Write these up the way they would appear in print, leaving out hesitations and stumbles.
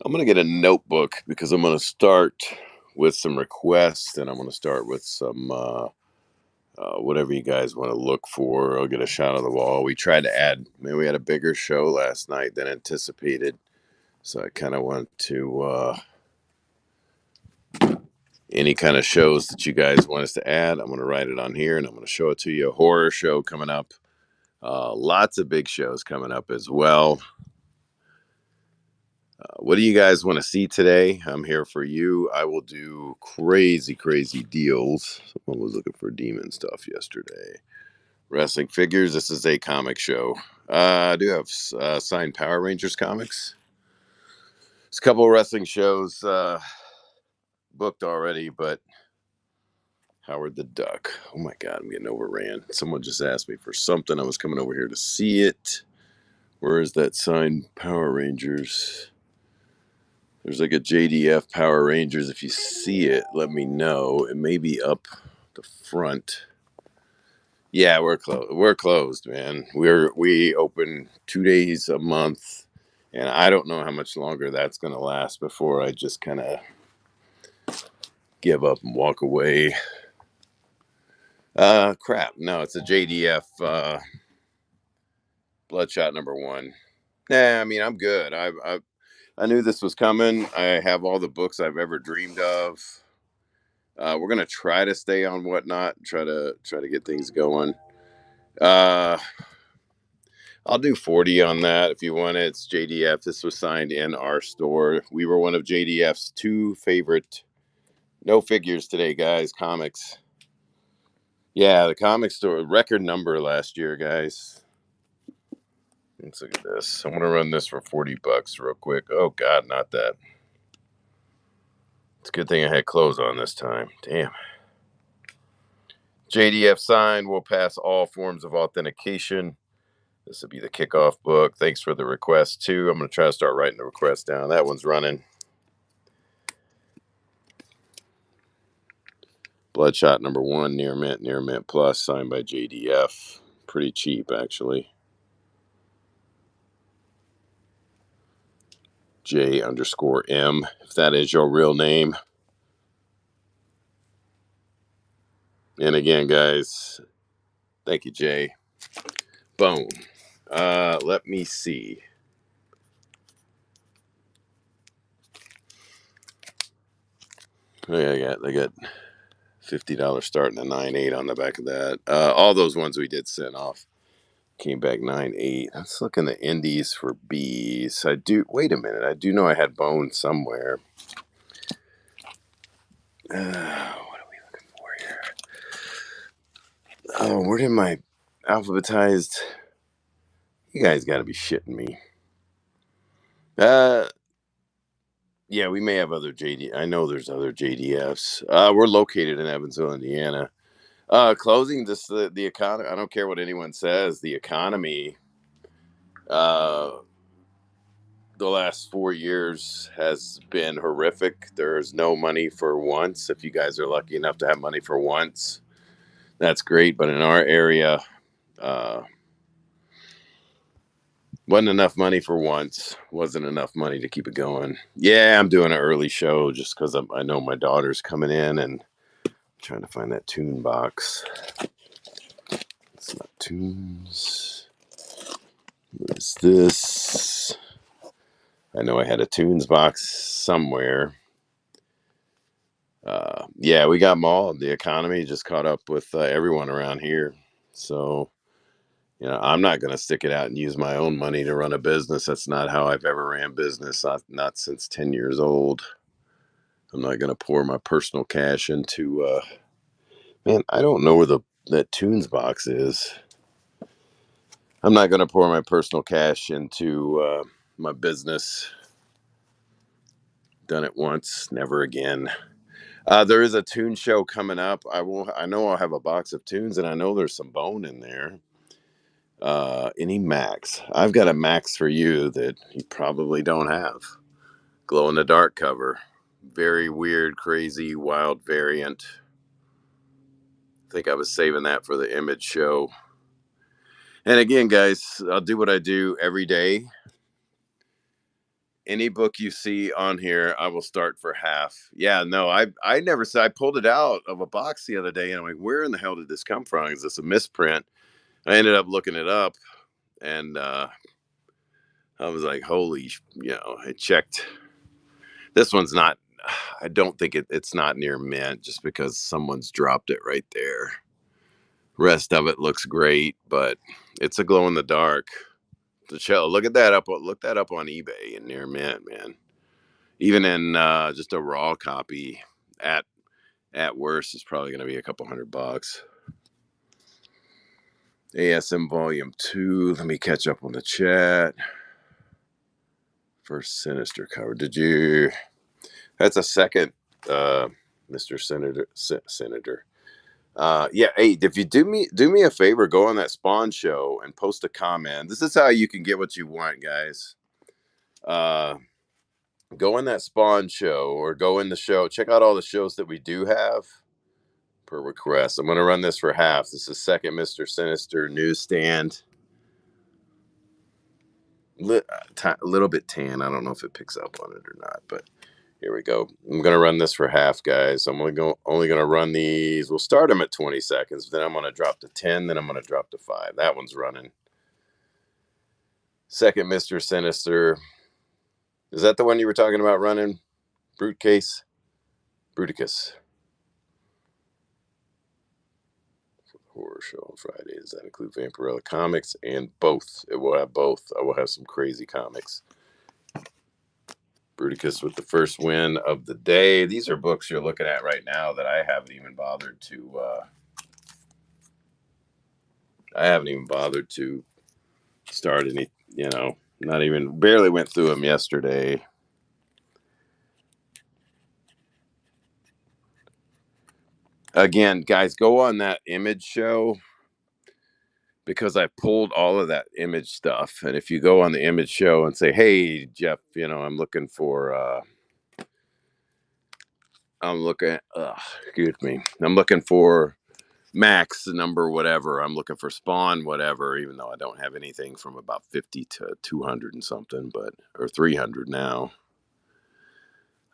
I'm going to get a notebook because I'm going to start with some requests and I'm going to start with some whatever you guys want to look for. I'll get a shot of the wall. We tried to add, man, we had a bigger show last night than anticipated. So I kind of want to, any kind of shows that you guys want us to add, I'm going to write it on here and I'm going to show it to you. A horror show coming up. Lots of big shows coming up as well. What do you guys want to see today? I'm here for you. I will do crazy, crazy deals. Someone was looking for demon stuff yesterday. Wrestling figures. This is a comic show. I do have signed Power Rangers comics. There's a couple of wrestling shows booked already, but Howard the Duck. Oh my God, I'm getting overran. Someone just asked me for something. I was coming over here to see it. Where is that signed Power Rangers? There's like a JDF Power Rangers. If you see it, let me know. It may be up the front. Yeah, we're closed. We're closed, man. We open 2 days a month, and I don't know how much longer that's gonna last before I just kind of give up and walk away. Crap. No, it's a JDF Bloodshot #1. Nah, I mean I'm good. I knew this was coming. I have all the books I've ever dreamed of. We're gonna try to stay on Whatnot, try to get things going. Uh, I'll do 40 on that if you want it. It's JDF. This was signed in our store. We were one of JDF's 2 favorite no figures today, guys. Comics. Yeah, the comic store record number last year, guys. Let's look at this. I'm gonna run this for $40 real quick. Oh God, not that. It's a good thing I had clothes on this time. Damn. JDF signed. Will pass all forms of authentication. This will be the kickoff book. Thanks for the request, too. I'm going to try to start writing the request down. That one's running. Bloodshot #1, Near Mint Plus, signed by JDF. Pretty cheap, actually. J_M, if that is your real name. And again, guys, thank you, Jay. Boom. Let me see. They got $50 starting at 9.8 on the back of that. All those ones we did send off came back 9.8. Let's look in the indies for bees. Wait a minute. I do know I had Bone somewhere. What are we looking for here? Oh, where did my alphabetized? You guys got to be shitting me. Yeah, we may have other JD. I know there's other JDFs. We're located in Evansville, Indiana. Closing the economy. I don't care what anyone says. The economy, the last 4 years has been horrific. There's no money for once. If you guys are lucky enough to have money for once, that's great. But in our area, wasn't enough money for once. Wasn't enough money to keep it going. Yeah, I'm doing an early show just because I know my daughter's coming in and I'm trying to find that tune box. It's not tunes. What is this? I know I had a tunes box somewhere. Yeah, we got mauled. The economy just caught up with everyone around here. So, I'm not going to stick it out and use my own money to run a business. That's not how I've ever ran business. Not since 10 years old. I'm not going to pour my personal cash into, man, I don't know where that tunes box is. I'm not going to pour my personal cash into my business. Done it once, never again. There is a tune show coming up. I know I'll have a box of tunes, and I know there's some Bone in there. Any Max? I've got a Max for you that you probably don't have. Glow in the dark cover. Very weird, crazy, wild variant. I think I was saving that for the Image show. And again, guys, I'll do what I do every day. any book you see on here, I will start for half. Yeah, no, I never said. I pulled it out of a box the other day, and I'm like, where in the hell did this come from? Is this a misprint? I ended up looking it up, and I was like, holy, I checked. This one's not. I don't think it's not near mint, just because someone's dropped it right there. Rest of it looks great, but it's a glow in the dark. The shell. Look at that up. Look that up on eBay and near mint, man. Even in just a raw copy, at worst, it's probably going to be a couple $100. ASM Volume 2. Let me catch up on the chat. First Sinister cover. Did you? That's a second, Mr. Senator. Yeah. Hey, if you do me a favor, go on that Spawn show and post a comment. This is how you can get what you want, guys. Go in that Spawn show or go in the show. Check out all the shows that we do have per request. I'm going to run this for half. This is second Mr. Sinister newsstand. A little bit tan. I don't know if it picks up on it or not, but here we go. I'm going to run this for half, guys. I'm only going to run these. We'll start them at 20 seconds. Then I'm going to drop to 10. Then I'm going to drop to 5. That one's running. Second Mr. Sinister. Is that the one you were talking about running? Bruticus. Horror show on Friday. Does that include Vampirella comics? And both. It will have both. I will have some crazy comics. Bruticus with the first win of the day. These are books you're looking at right now that I haven't even bothered to start any, not even, barely went through them yesterday. Again, guys, go on that Image show, because I pulled all of that Image stuff. And if you go on the Image show and say, hey, Jeff, I'm looking for, I'm looking for Max number whatever. I'm looking for Spawn whatever, even though I don't have anything from about 50 to 200 and something, or 300 now.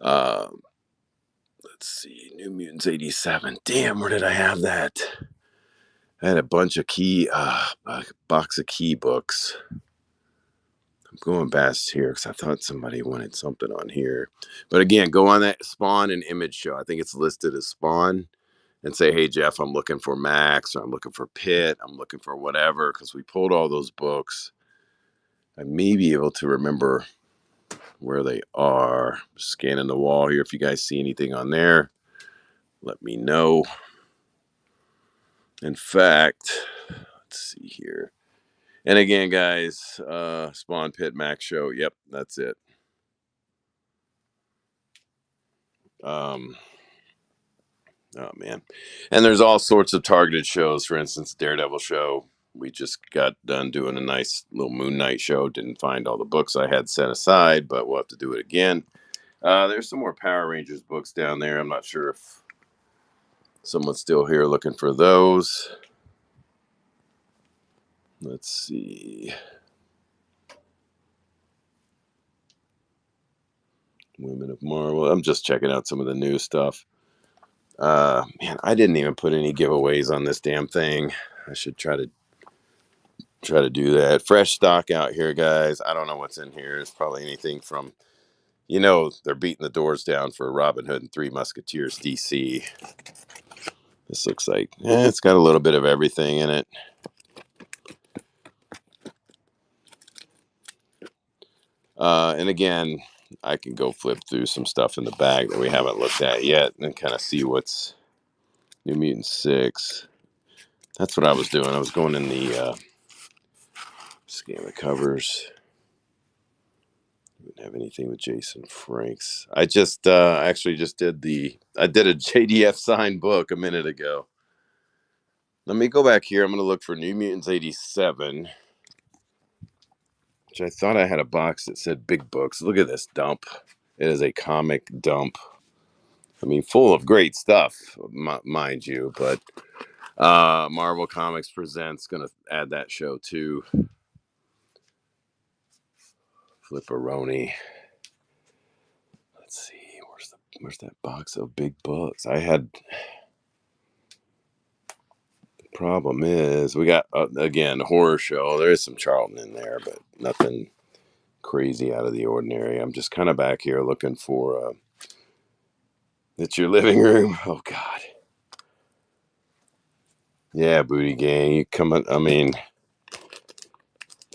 Let's see, New Mutants 87. Damn, where did I have that? I had a bunch of a box of key books. I'm going past here because I thought somebody wanted something on here. But again, go on that Spawn and Image show. I think it's listed as Spawn. And say, hey, Jeff, I'm looking for Max, or I'm looking for Pitt, I'm looking for whatever, because we pulled all those books. I may be able to remember where they are. Scanning the wall here. If you guys see anything on there, let me know. In fact, let's see here. And again, guys, Spawn, Pitt, Max show. Yep, that's it. Oh, man. And there's all sorts of targeted shows. For instance, Daredevil show. We just got done doing a nice little Moon Knight show. Didn't find all the books I had set aside, but we'll have to do it again. There's some more Power Rangers books down there. I'm not sure if someone's still here looking for those. Let's see. Women of Marvel. I'm just checking out some of the new stuff. Man, I didn't even put any giveaways on this damn thing. I should try to do that. Fresh stock out here, guys. I don't know what's in here. It's probably anything from, they're beating the doors down for Robin Hood and Three Musketeers DC. This looks like, it's got a little bit of everything in it. And again, I can go flip through some stuff in the bag that we haven't looked at yet and kind of see what's New Mutants 6. That's what I was doing. I was going in the scan the covers. Didn't have anything with Jason Franks. I just actually just did a JDF signed book a minute ago. Let me go back here. I'm going to look for New Mutants 87, which I thought I had a box that said big books. Look at this dump. It is a comic dump. I mean, full of great stuff, mind you, but Marvel Comics Presents going to add that show too. Flipperoni. Where's that box of big books? I had. Problem is, we got again a horror show. There is some Charlton in there, but nothing crazy out of the ordinary. I'm just kind of back here looking for. It's your living room. Oh God. Yeah, Booty Gang. You coming? I mean,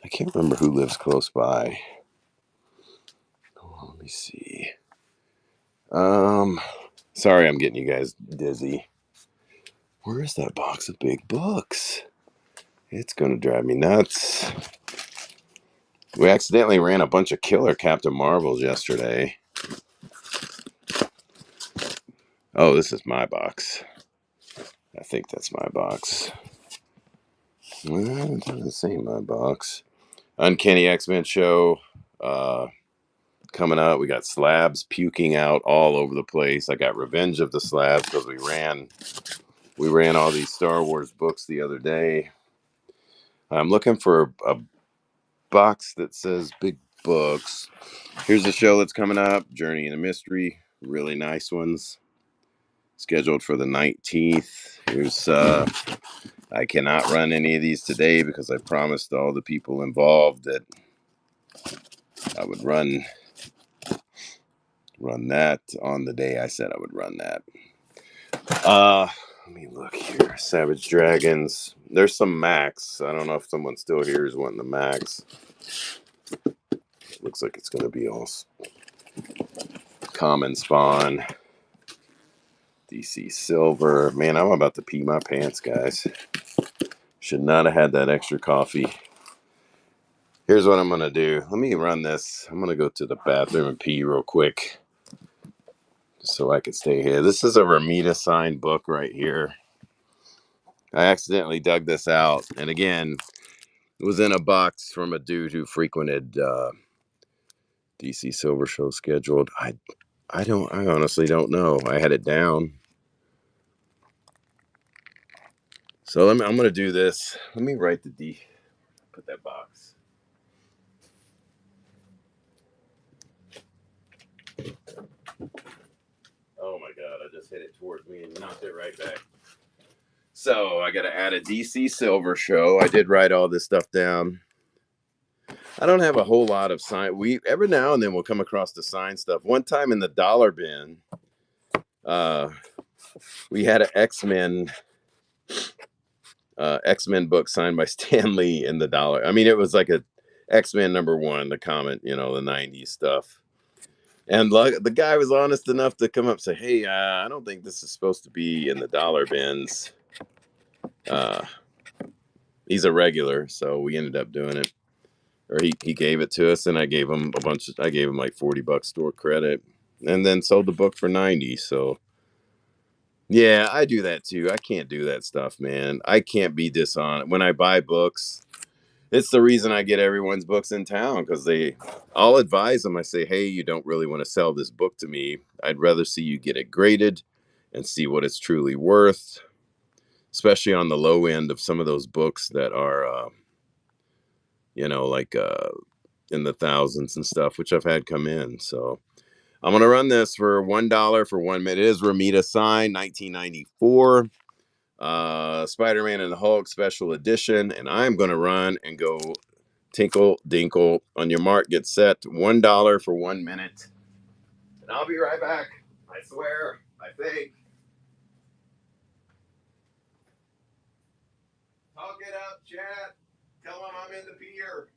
I can't remember who lives close by. Oh, let me see. Sorry, I'm getting you guys dizzy. Where is that box of big books? It's gonna drive me nuts. We accidentally ran a bunch of killer Captain Marvels yesterday. Oh, this is my box. I think that's my box. Well, it doesn't say my box. Uncanny X-Men show coming up. We got slabs puking out all over the place. I got Revenge of the Slabs because we ran all these Star Wars books the other day. I'm looking for a box that says big books. Here's a show that's coming up, Journey into Mystery. Really nice ones. Scheduled for the 19th. Here's I cannot run any of these today because I promised all the people involved that I would run that on the day I said I would run that. Let me look here. Savage Dragons. There's some Max. I don't know if someone still here is wanting the Max. Looks like it's going to be all Common Spawn. DC Silver. Man, I'm about to pee my pants, guys. Should not have had that extra coffee. Here's what I'm going to do. Let me run this. I'm going to go to the bathroom and pee real quick so I can stay here. This is a Ramita signed book right here. I accidentally dug this out. And again, it was in a box from a dude who frequented DC Silver Show scheduled. I honestly don't know. I had it down. So I'm going to do this. Let me write put that box. Oh my God, I just hit it towards me and knocked it right back. So I got to add a DC Silver Show. I did write all this stuff down. I don't have a whole lot of sign. We every now and then we'll come across the sign stuff. One time in the dollar bin, we had an X-Men book signed by Stan Lee in the dollar. I mean, it was like a X-Men #1, the comic, the 90s stuff. And the guy was honest enough to come up and say, hey, I don't think this is supposed to be in the dollar bins. He's a regular, so we ended up doing it. Or he gave it to us, and I gave him like $40 store credit, and then sold the book for 90. So yeah, I do that too. I can't do that stuff, man. I can't be dishonest when I buy books. It's the reason I get everyone's books in town because I'll advise them. I say, hey, you don't really want to sell this book to me. I'd rather see you get it graded and see what it's truly worth, especially on the low end of some of those books that are, like in the thousands and stuff, which I've had come in. So I'm going to run this for $1 for 1 minute. It is Ramita signed, 1994. Spider-Man and the Hulk special edition. And I'm going to run and go tinkle dinkle. On your mark, get set. $1 for 1 minute. And I'll be right back. I swear. I think. Talk it up, chat. Tell them I'm in the pier.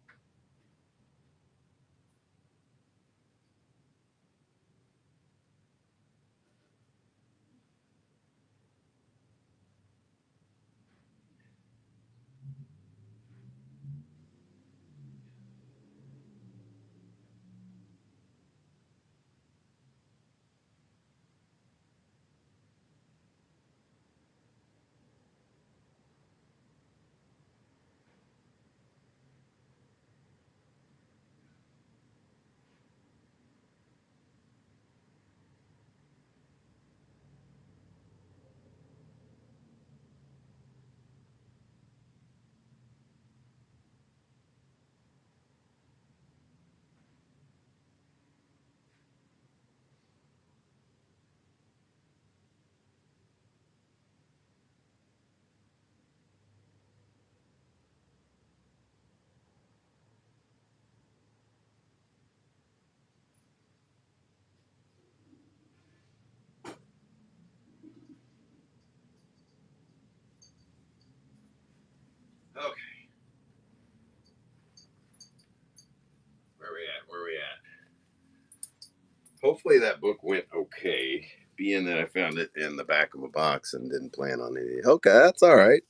hopefully that book went okay, being that I found it in the back of a box and didn't plan on it. Okay, that's all right.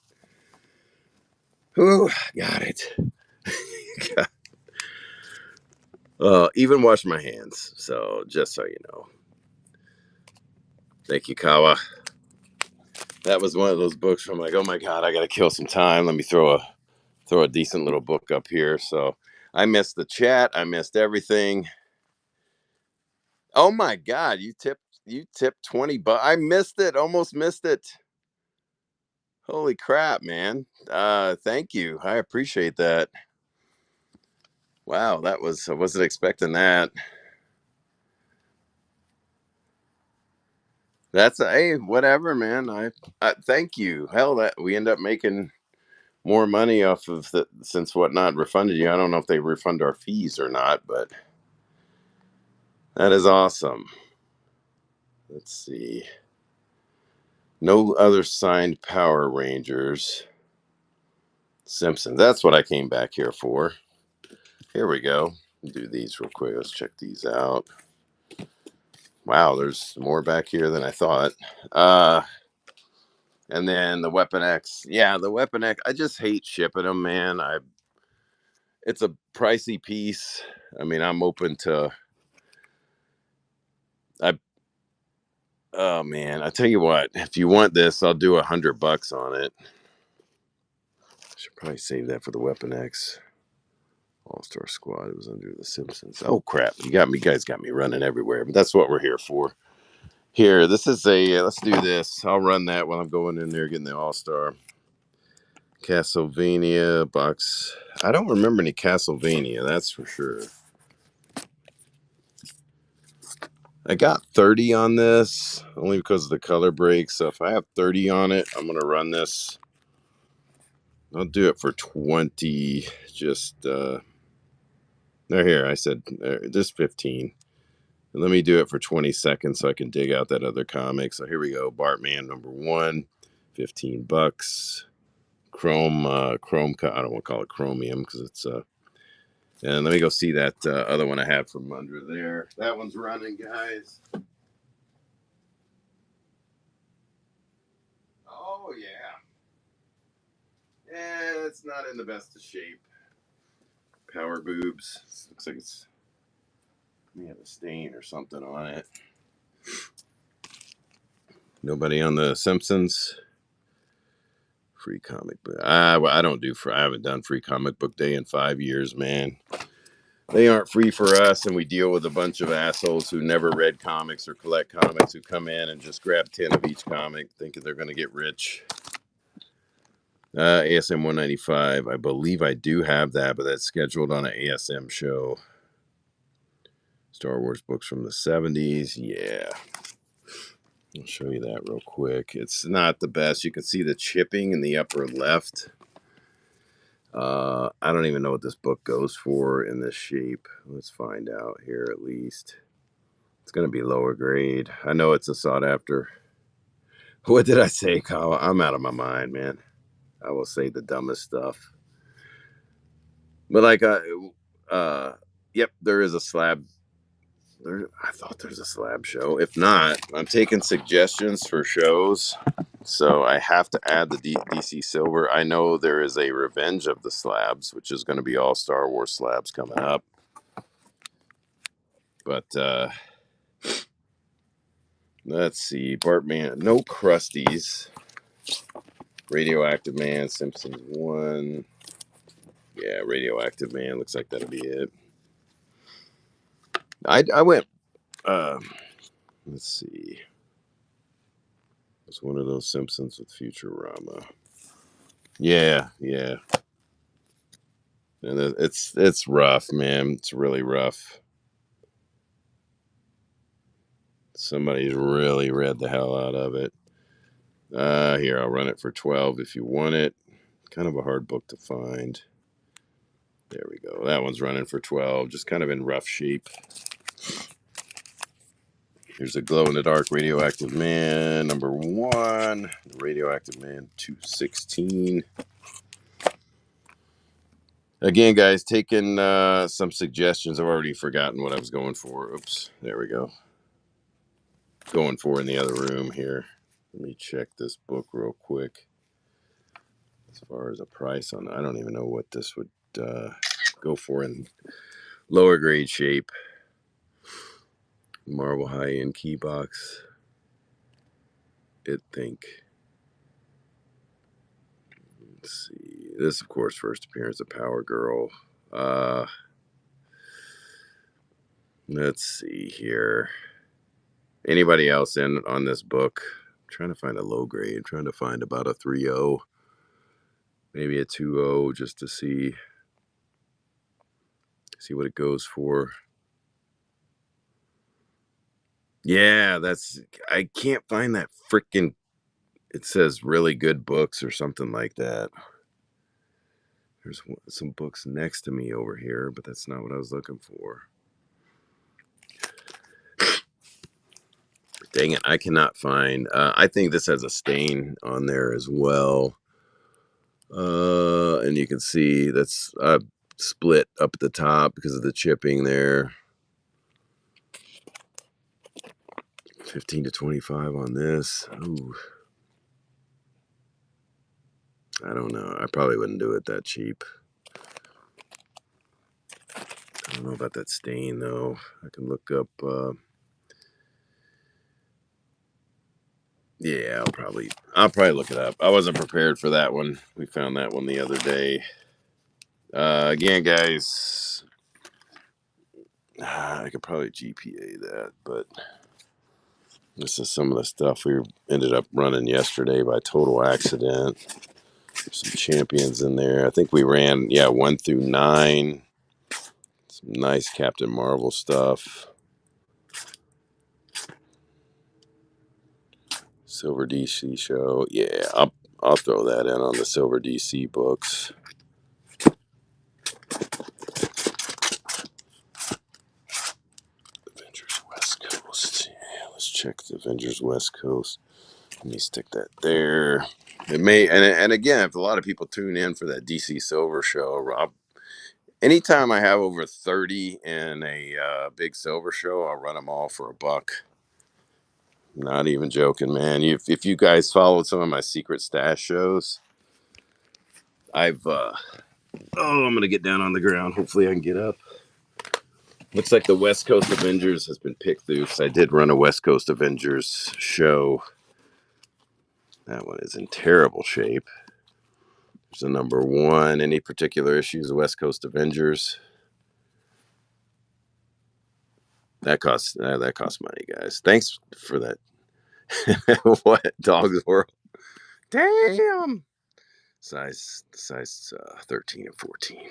Whew, got it. Even wash my hands. So just so you know. Thank you, Kawa. That was one of those books where I'm like, oh my god, I gotta kill some time. Let me throw a decent little book up here. So I missed the chat. I missed everything. Oh my god, you tipped $20. I missed it. Almost missed it. Holy crap, man. Thank you. I appreciate that. Wow, I wasn't expecting that. That's hey, whatever, man. I thank you. Hell, that we end up making more money off of the since Whatnot refunded you. I don't know if they refund our fees or not, but that is awesome. Let's see. No other signed Power Rangers. Simpsons. That's what I came back here for. Here we go. Do these real quick. Let's check these out. Wow, there's more back here than I thought. And then the Weapon X. Yeah, the Weapon X. I just hate shipping them, man. It's a pricey piece. I mean, I'm open to. I Oh man, I tell you what. If you want this, I'll do $100 on it. I should probably save that for the Weapon X. All Star Squad. It was under the Simpsons. Oh crap! You guys got me running everywhere. But that's what we're here for. Here, this is a. Let's do this. I'll run that while I'm going in there getting the All Star. Castlevania box. I don't remember any Castlevania. That's for sure. I got 30 on this only because of the color break. So if I have 30 on it, I'm gonna run this. I'll do it for 20. Just here. I said just 15. Let me do it for 20 seconds so I can dig out that other comic. So here we go. Bartman #1, $15. Chrome, I don't want to call it chromium because it's and let me go see that other one I had from under there. That one's running, guys. Oh yeah. Yeah, it's not in the best of shape. Power boobs. Looks like it's we have a stain or something on it. Nobody on the Simpsons. Free comic book. I don't do free. I haven't done free comic book day in 5 years, man. They aren't free for us, and we deal with a bunch of assholes who never read comics or collect comics who come in and just grab 10 of each comic, thinking they're going to get rich. ASM 195. I believe I do have that, but that's scheduled on an ASM show. Star Wars books from the 70s. Yeah. I'll show you that real quick. It's not the best. You can see the chipping in the upper left. I don't even know what this book goes for in this shape. Let's find out here at least. It's going to be lower grade. I know it's a sought after. What did I say, Kyle? I'm out of my mind, man. I will say the dumbest stuff. But yep, there is a slab. I thought there's a slab show. If not, I'm taking suggestions for shows. So I have to add the DC Silver. I know there is a Revenge of the Slabs, which is going to be all Star Wars slabs coming up. But let's see. Bartman, no Krusties. Radioactive Man, Simpsons 1. Yeah, Radioactive Man. Looks like that'll be it. I went. Let's see. It's one of those Simpsons with Futurama. Yeah. And it's rough, man. It's really rough. Somebody's really read the hell out of it. Here, I'll run it for 12 if you want it. Kind of a hard book to find. There we go. That one's running for 12, just kind of in rough shape. Here's a glow in the dark Radioactive Man #1, Radioactive Man 216. Again, guys, taking some suggestions. I've already forgotten what I was going for. Oops, there we go. going for in the other room here. Let me check this book real quick. As far as a price on, I don't even know what this would go for in lower grade shape. Marvel high end key box. Think. Let's see. This, of course, first appearance of Power Girl. Let's see here. Anybody else in on this book? I'm trying to find a low grade. I'm trying to find about a 3.0, maybe a 2.0, just to see what it goes for. Yeah, I can't find that freaking. It says really good books or something like that. There's some books next to me over here, but that's not what I was looking for. Dang it, I cannot find. I think this has a stain on there as well. And you can see that's split up at the top because of the chipping there. 15 to 25 on this. Ooh. I don't know. I probably wouldn't do it that cheap. I don't know about that stain though. I can look up. Yeah, I'll probably look it up. I wasn't prepared for that one. We found that one the other day. Again, guys, I could probably GPA that, but this is some of the stuff we ended up running yesterday by total accident. Some champions in there. I think we ran 1 through 9. Some nice Captain Marvel stuff. Silver DC show. Yeah, I'll throw that in on the Silver DC books. Avengers West Coast. Yeah, let's check the Avengers West Coast. Let me stick that there. It may, and again, if a lot of people tune in for that DC Silver show, anytime I have over 30 in a big Silver show, I'll run them all for $1. Not even joking, man. If you guys followed some of my secret stash shows, I'm gonna get down on the ground. Hopefully, I can get up. Looks like the West Coast Avengers has been picked through because I did run a West Coast Avengers show. That one is in terrible shape. There's a number 1. Any particular issues of West Coast Avengers? That costs money, guys. Thanks for that. What Dog's World? Damn. Size 13 and 14.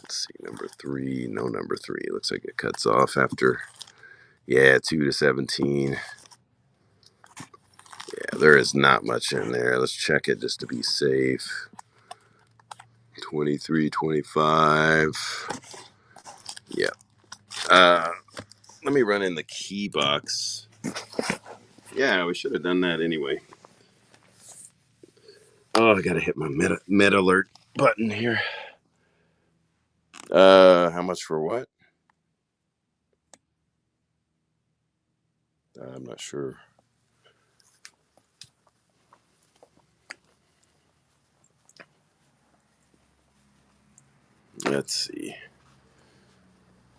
Let's see, number 3. No number 3. Looks like it cuts off after 2 to 17. Yeah, there is not much in there. Let's check it just to be safe. 23, 25. Yeah. Let me run in the key box. Yeah, we should have done that anyway. Oh, I gotta hit my meta alert button here. How much for what? I'm not sure. Let's see.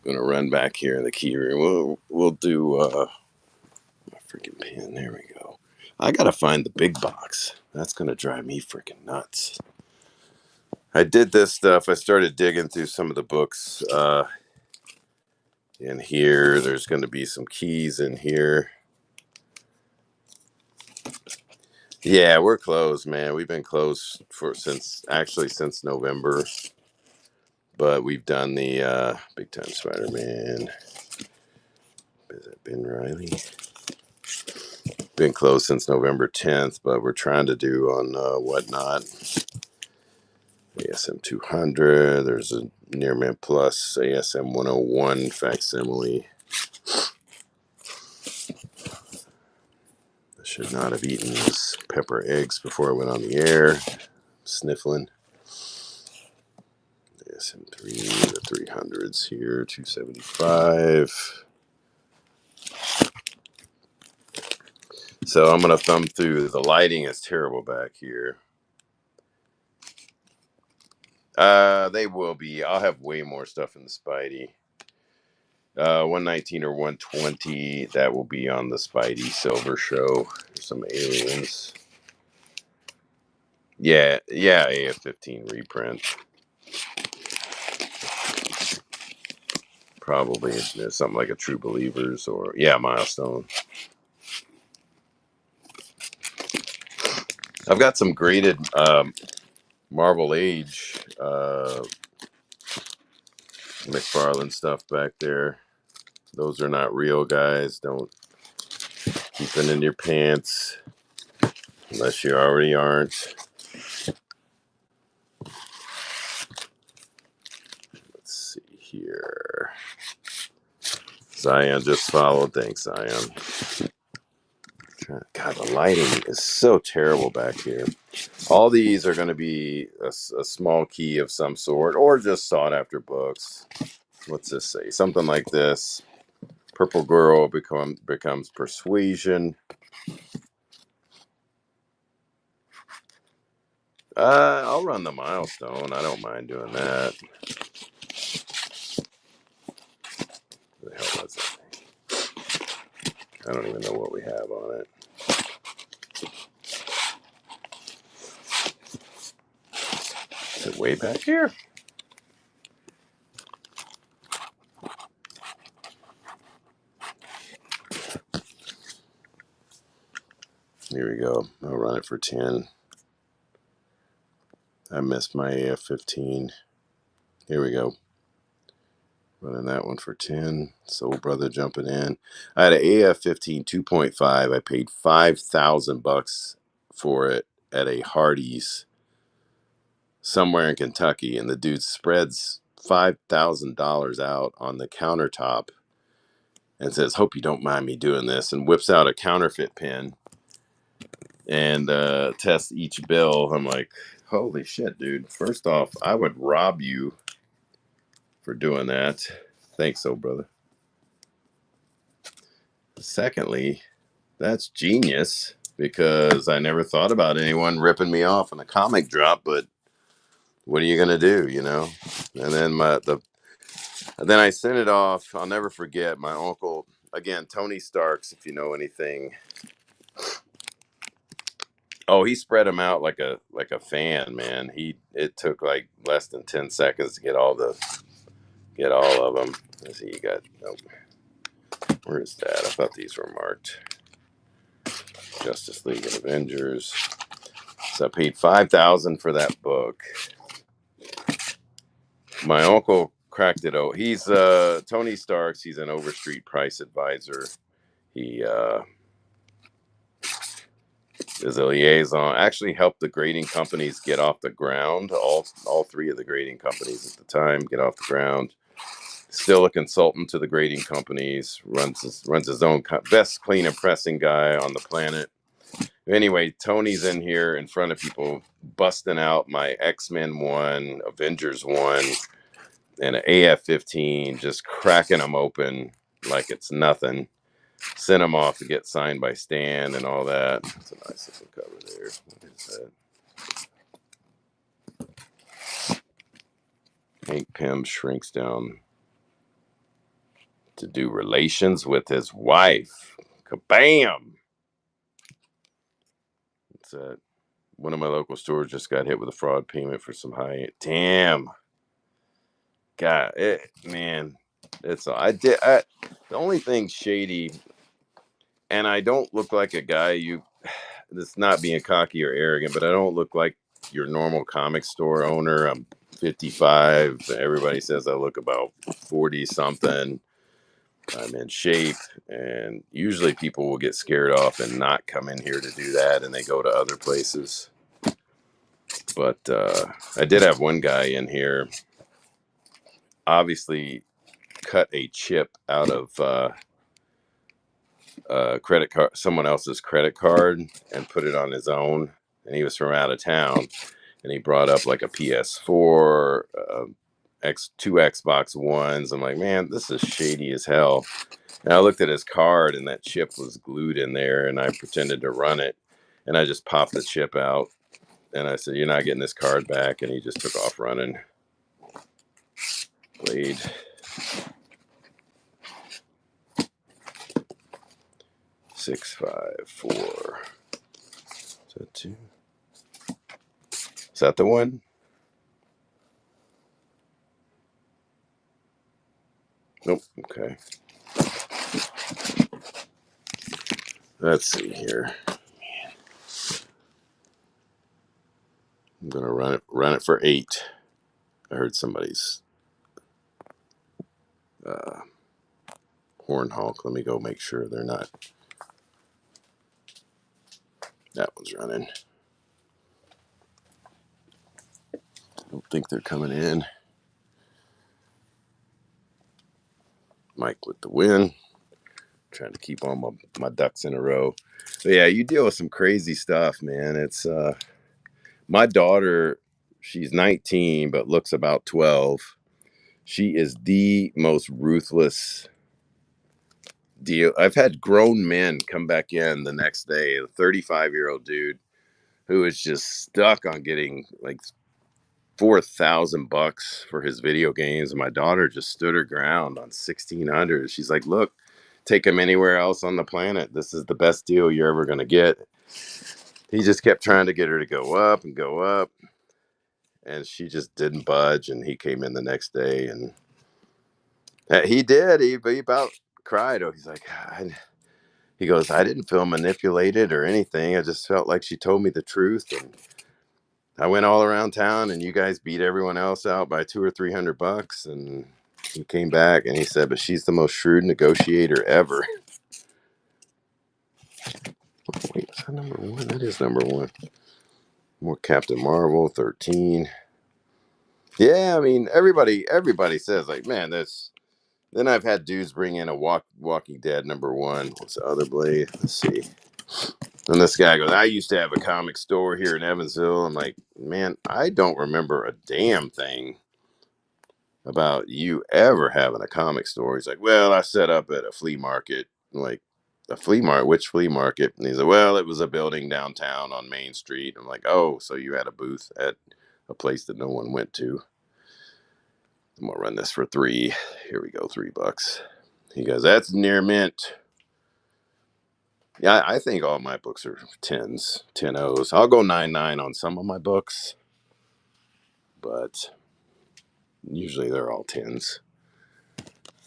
Gonna run back here in the key room. We'll do my freaking pen. There we go. I gotta find the big box. That's gonna drive me freaking nuts. I did this stuff. I started digging through some of the books in here. There's gonna be some keys in here. Yeah, we're closed, man. We've been closed since November. But we've done the Big Time Spider-Man. Is that Ben Riley? Been closed since November 10th, but we're trying to do on Whatnot. ASM 200. There's a Near Mint Plus ASM 101 facsimile. I should not have eaten those pepper eggs before I went on the air. Sniffling. ASM 3, the 300s here, 275. So I'm going to thumb through. The lighting is terrible back here. They will be. I'll have way more stuff in the Spidey. 119 or 120, that will be on the Spidey Silver Show. Some aliens. Yeah, AF-15 reprint. Probably something like a True Believers or, Milestone. I've got some graded Marvel Age McFarlane stuff back there. Those are not real, guys. Don't keep it in your pants unless you already aren't. Let's see here. Zion just followed. Thanks, Zion. God, the lighting is so terrible back here. All these are going to be a small key of some sort or just sought after books. What's this say? Something like this. Purple Girl becomes Persuasion. I'll run the Milestone. I don't mind doing that. What the hell was that? I don't even know what we have on it. Is it way back here? Here we go. I'll run it for 10. I missed my AF-15. Here we go. Running that one for 10. Soul Brother jumping in. I had an AF-15 2.5. I paid $5,000 for it at a Hardee's somewhere in Kentucky, and the dude spreads $5,000 out on the countertop and says, "Hope you don't mind me doing this," and whips out a counterfeit pen and tests each bill. I'm like, holy shit, dude. First off, I would rob you for doing that. Thanks, Soul Brother. Secondly, that's genius because I never thought about anyone ripping me off in a comic drop, but what are you gonna do, you know? And then then I sent it off. I'll never forget my uncle again, Tony Starks, if you know anything. Oh, he spread them out like a fan, man. It took like less than 10 seconds to get all of them. Let's see, you got where is that? I thought these were marked. Justice League and Avengers. So I paid $5,000 for that book. My uncle cracked it out. He's Tony Starks. He's an Overstreet price advisor. He is a liaison. Actually helped the grading companies get off the ground. All three of the grading companies at the time get off the ground. Still a consultant to the grading companies. Runs his own best clean and pressing guy on the planet. Anyway, Tony's in here in front of people, busting out my X-Men 1, Avengers 1, and an AF-15, just cracking them open like it's nothing. Sent them off to get signed by Stan and all that. It's a nice little cover there. What is that? Hank Pym shrinks down to do relations with his wife. Kabam! It's one of my local stores just got hit with a fraud payment for some high. Damn. God, man, it's the only thing shady, and I don't look like a guy this not being cocky or arrogant, but I don't look like your normal comic store owner. I'm 55. Everybody says I look about 40 something. I'm in shape, and usually people will get scared off and not come in here to do that, and they go to other places. But I did have one guy in here, obviously cut a chip out of credit card, someone else's credit card, and put it on his own. And he was from out of town, and he brought up like a PS4 two Xbox Ones. I'm like, man, this is shady as hell. And I looked at his card, and that chip was glued in there, and I pretended to run it, and I just popped the chip out, and I said, "You're not getting this card back," and he just took off running. Played 654. Is that two? Is that the one? Nope. Okay. Let's see here. I'm gonna run it for 8. I heard somebody's horn honk. Let me go make sure they're not. That one's running. I don't think they're coming in. Mike with the win. Trying to keep all my ducks in a row. But yeah, you deal with some crazy stuff, man. It's my daughter, she's 19 but looks about 12. She is the most ruthless deal. I've had grown men come back in the next day, a 35-year-old dude who is just stuck on getting like $4,000 for his video games. And my daughter just stood her ground on 1,600. She's like, look, take him anywhere else on the planet. This is the best deal you're ever going to get. He just kept trying to get her to go up and go up. And she just didn't budge. And he came in the next day and he did. He about cried. Oh, he's like, he goes, I didn't feel manipulated or anything. I just felt like she told me the truth. And I went all around town and you guys beat everyone else out by $200 or $300. And he came back and he said, but she's the most shrewd negotiator ever. Wait, is that number 1? That is number 1. More Captain Marvel, 13. Yeah, I mean, everybody says like, man, that's. Then I've had dudes bring in a Walking Dead number 1. What's the other blade? Let's see. And this guy goes, I used to have a comic store here in Evansville. I'm like, man, I don't remember a damn thing about you ever having a comic store. He's like, well, I set up at a flea market. I'm like, a flea market? Which flea market? And he's like, well, it was a building downtown on Main Street. I'm like, oh, so you had a booth at a place that no one went to. I'm gonna run this for 3. Here we go, $3. He goes, that's near mint. Yeah, I think all my books are 10s, 10 O's. I'll go 9.9 on some of my books, but usually they're all 10s.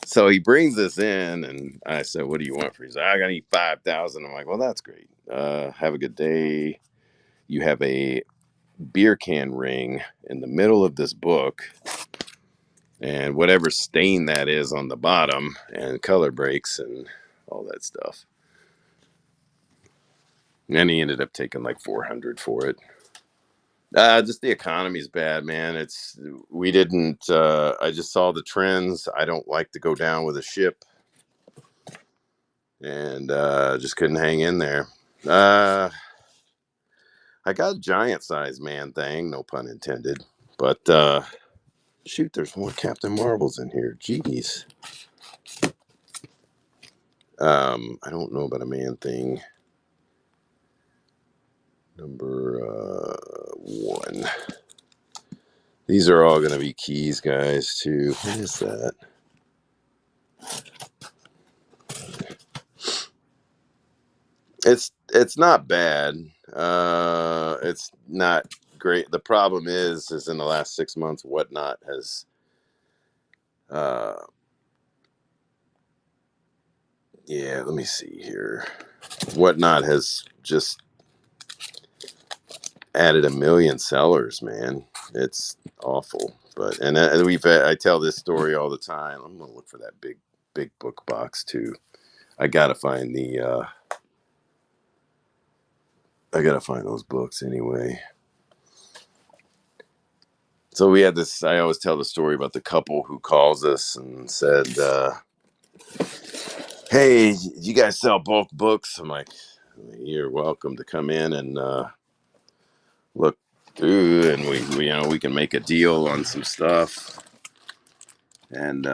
So he brings this in, and I said, what do you want for? He's like, I gotta eat 5,000. I'm like, well, that's great. Have a good day. You have a beer can ring in the middle of this book, and whatever stain that is on the bottom, and color breaks and all that stuff. And he ended up taking like 400 for it. Just the economy's bad, man. We didn't. I just saw the trends. I don't like to go down with a ship, and just couldn't hang in there. I got a giant size man thing, no pun intended. But shoot, there's more Captain Marvels in here. Jeez. I don't know about a man thing. Number 1. These are all going to be keys, guys. Too. What is that? It's not bad. It's not great. The problem is in the last 6 months, Whatnot has yeah, let me see here. Whatnot has just added 1 million sellers, man. It's awful. But and I tell this story all the time. I'm gonna look for that big book box too. I gotta find those books anyway. So we had this. I always tell the story about the couple who calls us and said, "Hey, you guys sell bulk books?" I'm like, "You're welcome to come in and look through, and we can make a deal on some stuff." And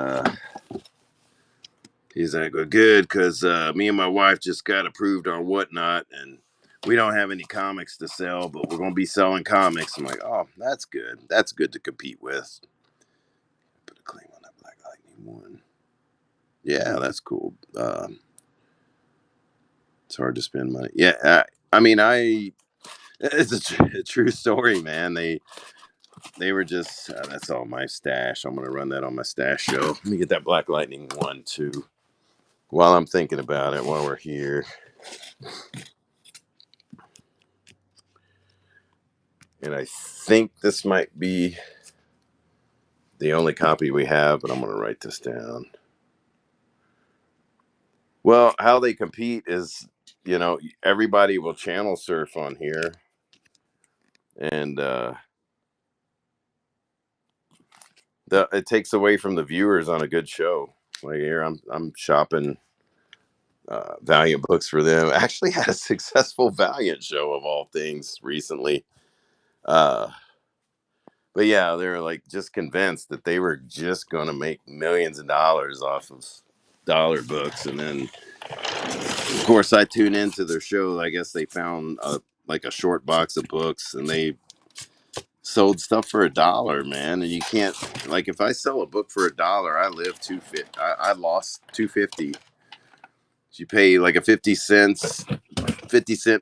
he's like, well, good, because me and my wife just got approved on Whatnot, and we don't have any comics to sell, but we're going to be selling comics. I'm like, oh, that's good. That's good to compete with. Put a claim on that Black Lightning one. Yeah, that's cool. It's hard to spend money. Yeah, I mean, it's a true story, man. They were just, that's all my stash. I'm going to run that on my stash show. Let me get that Black Lightning one, too. While I'm thinking about it, while we're here. And I think this might be the only copy we have, but I'm going to write this down. Well, how they compete is, everybody will channel surf on here. And it takes away from the viewers on a good show. Like here, I'm shopping Valiant books for them. Actually had a successful Valiant show of all things recently. Uh, but yeah, they're like just convinced that they were just going to make millions of dollars off of dollar books. And then, of course, I tune into their show. I guess they found like a short box of books, and they sold stuff for $1, man. And you can't, like, if I sell a book for $1, I live 250. I lost 250. You pay like a 50 cent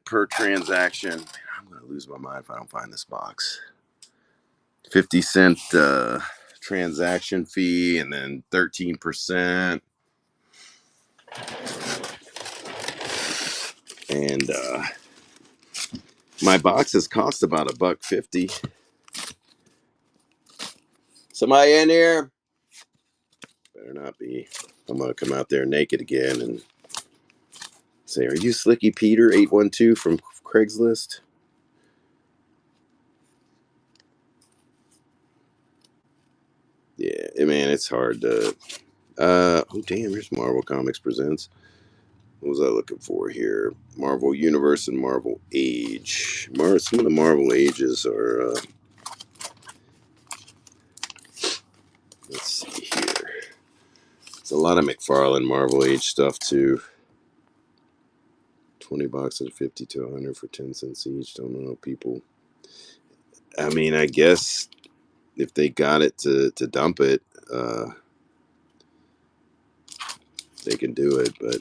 per transaction. Man, I'm gonna lose my mind if I don't find this box. 50 cent transaction fee, and then 13%. And my boxes cost about $1.50. Somebody in here? Better not be. I'm gonna come out there naked again and say, "Are you Slicky Peter 812 from Craigslist?" Yeah, man, it's hard to. Oh damn! Here's Marvel Comics Presents. What was I looking for here? Marvel Universe and Marvel Age. Some of the Marvel Ages are. Let's see here. It's a lot of McFarlane Marvel Age stuff too. 20 boxes, 50 to 100 for 10 cents each. Don't know people. I mean, I guess if they got it to dump it, they can do it. But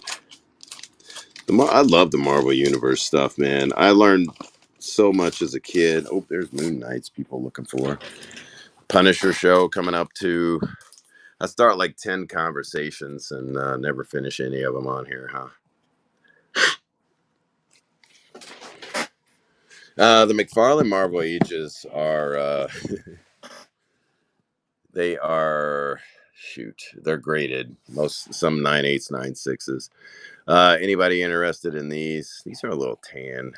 I love the Marvel Universe stuff, man. I learned so much as a kid. Oh, there's Moon Knights. People looking for Punisher show coming up too. I start like 10 conversations and never finish any of them on here, huh? The McFarlane Marvel Ages are they are shoot, they're graded. Some 9.8s, 9.6s. Anybody interested in these? These are a little tan.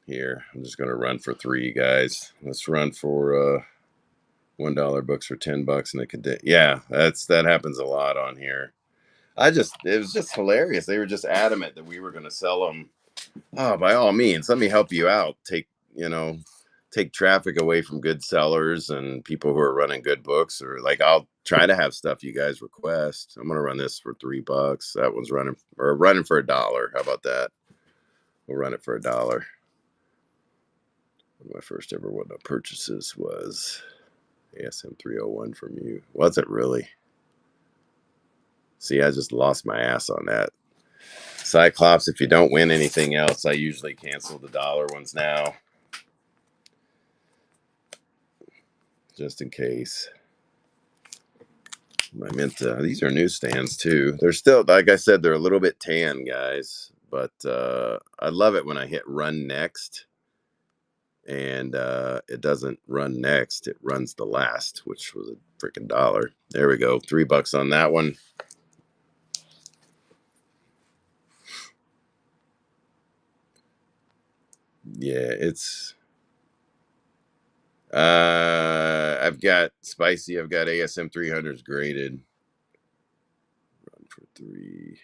Here, I'm just gonna run for 3, guys. Let's run for $1 books for $10 in a cadet. Yeah, that happens a lot on here. It was just hilarious. They were just adamant that we were gonna sell them. Oh, by all means, let me help you out. Take traffic away from good sellers and people who are running good books, or like I'll try to have stuff you guys request. I'm gonna run this for $3. That one's running for $1. How about that? We'll run it for $1. One of my first ever Whatnot purchases was ASM 301 from you. Was it really? See, I just lost my ass on that. Cyclops, if you don't win anything else, I usually cancel the $1 ones now. Just in case. I meant these are newsstands too. They're still, like I said, they're a little bit tan, guys. But I love it when I hit run next, and it doesn't run next; it runs the last, which was a freaking $1. There we go, $3 on that one. Yeah, it's. I've got spicy. I've got ASM 300s graded. Run for 3.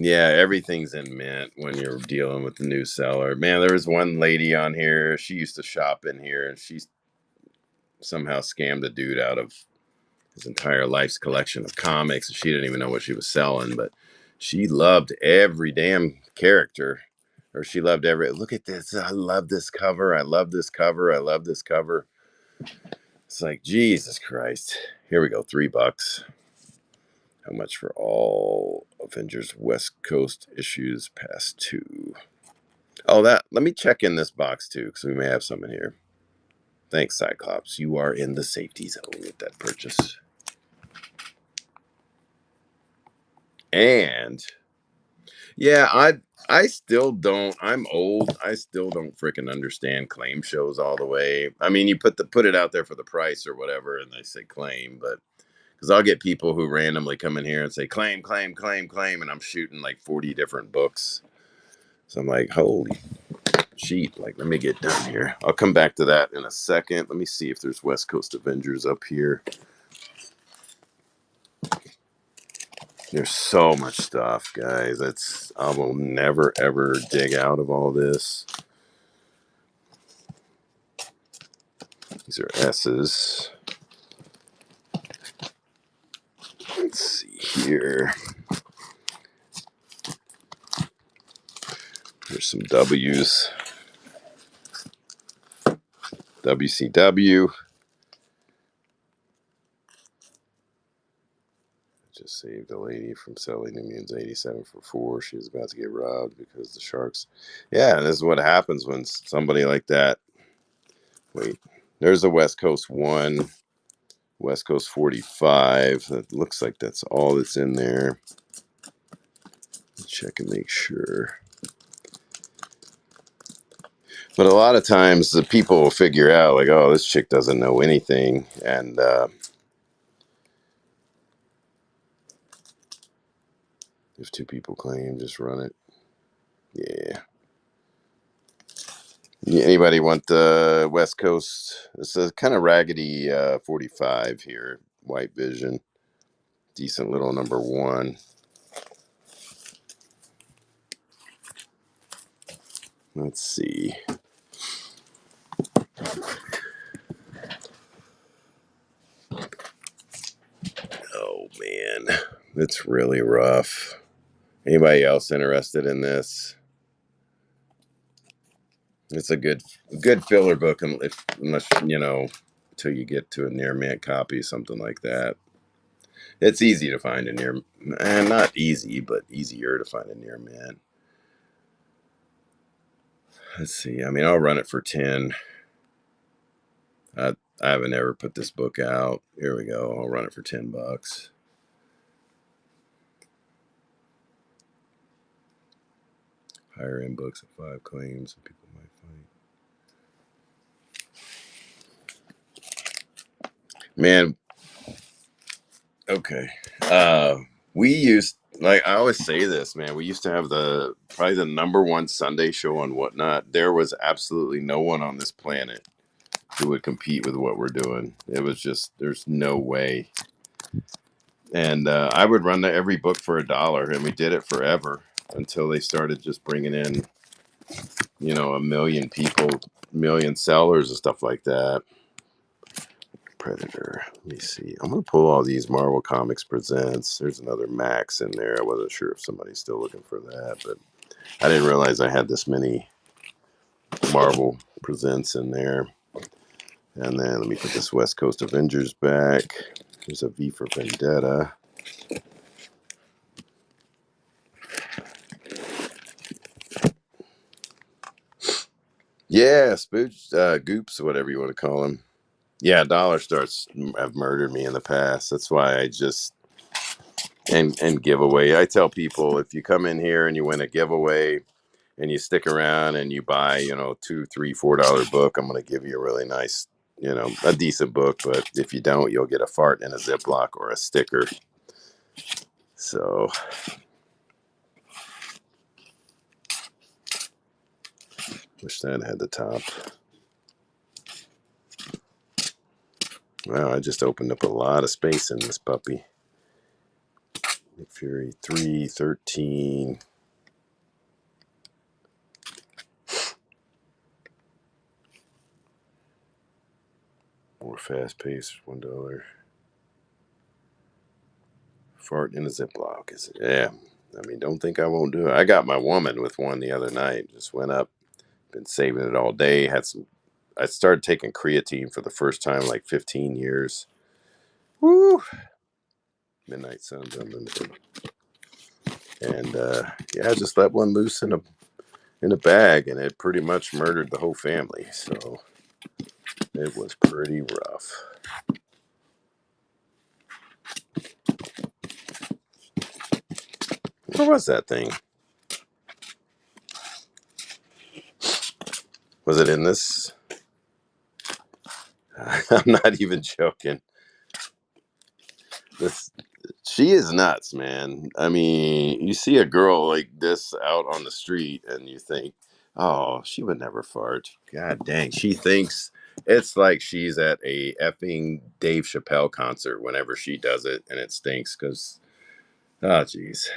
Yeah, everything's in mint when you're dealing with the new seller. Man, there was one lady on here. She used to shop in here, and she somehow scammed a dude out of his entire life's collection of comics. She didn't even know what she was selling, but she loved every damn character. Or she loved every. Look at this! I love this cover. I love this cover. I love this cover. It's like Jesus Christ. Here we go. $3. How much for all Avengers West Coast issues past 2? Oh, that. Let me check in this box too, because we may have some in here. Thanks, Cyclops. You are in the safety zone with that purchase. And yeah, I still don't. I'm old. I still don't freaking understand claim shows all the way. I mean, you put it out there for the price or whatever, and they say claim, but because I'll get people who randomly come in here and say claim, claim, claim, claim, and I'm shooting like 40 different books. So I'm like, holy sheet! Like, let me get done here. I'll come back to that in a second. Let me see if there's West Coast Avengers up here. There's so much stuff, guys. I will never ever dig out of all this. These are S's. Let's see here. There's some W's. WCW. Just saved a lady from selling Indians 87 for 4. She was about to get robbed because the Sharks. Yeah, this is what happens when somebody like that. Wait, there's a West Coast 1, West Coast 45. That looks like that's all that's in there. Check and make sure. But a lot of times the people will figure out, like, oh, this chick doesn't know anything. And if 2 people claim, just run it. Yeah. Anybody want the West Coast? It's a kind of raggedy 45 here. White Vision. Decent little number 1. Let's see. Oh, man. It's really rough. Anybody else interested in this? It's a good filler book, unless, until you get to a near mint copy, something like that. It's easy to find a near, and not easy, but easier to find a near mint. Let's see. I mean, I'll run it for 10. I haven't ever put this book out. Here we go. I'll run it for $10. Higher end books at 5 claims, and people might find. Man, okay. We used, like, I always say this, man. We used to have probably the number 1 Sunday show on Whatnot. There was absolutely no one on this planet who would compete with what we're doing. It was just, there's no way. And I would run every book for $1, and we did it forever until they started just bringing in, a million people, million sellers and stuff like that. Predator. Let me see. I'm going to pull all these Marvel Comics Presents. There's another Max in there. I wasn't sure if somebody's still looking for that, but I didn't realize I had this many Marvel Presents in there. And then let me put this West Coast Avengers back. There's a V for Vendetta. Yeah, Spooch, Goops, whatever you want to call them. Yeah, Dollar Starts have murdered me in the past. That's why I just and giveaway. I tell people, if you come in here and you win a giveaway and you stick around and you buy, $2, $3, $4 book, I'm going to give you a really nice, a decent book. But if you don't, you'll get a fart in a Ziploc or a sticker. So wish that had the top. Wow, I just opened up a lot of space in this puppy. Nick Fury 313. More fast-paced, $1. Fart in a Ziploc. Is it? Yeah. I mean, don't think I won't do it. I got my woman with one the other night. Just went up. Been saving it all day. I started taking creatine for the first time in like 15 years. Woo! Midnight Suns Unlimited. And yeah, I just let one loose in a bag, and it pretty much murdered the whole family. So it was pretty rough. Where was that thing? Was it in this? I'm not even joking. This She is nuts, man. I mean, you see a girl like this out on the street and you think, oh, she would never fart. God dang. She thinks it's like she's at a effing Dave Chappelle concert whenever she does it, and it stinks because, oh, geez.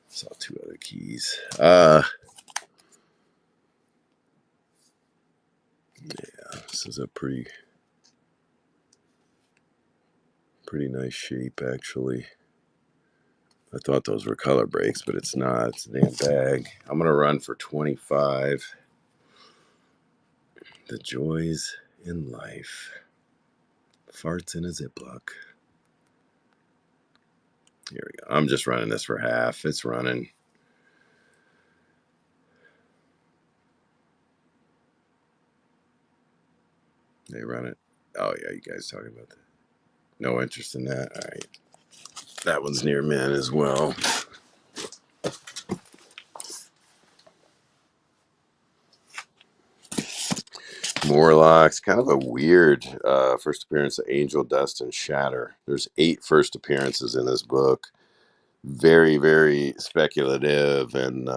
Saw two other keys. Yeah, this is a pretty nice shape, actually. I thought those were color breaks, but it's not. It's a damn bag. I'm going to run for 25. The joys in life. Farts in a Ziploc. Here we go. I'm just running this for half. It's running. They run it. Oh, yeah, you guys talking about that. No interest in that. All right. That one's near min as well. Morlocks, kind of a weird first appearance of Angel Dust and Shatter. There's 8 first appearances in this book. Very, very speculative and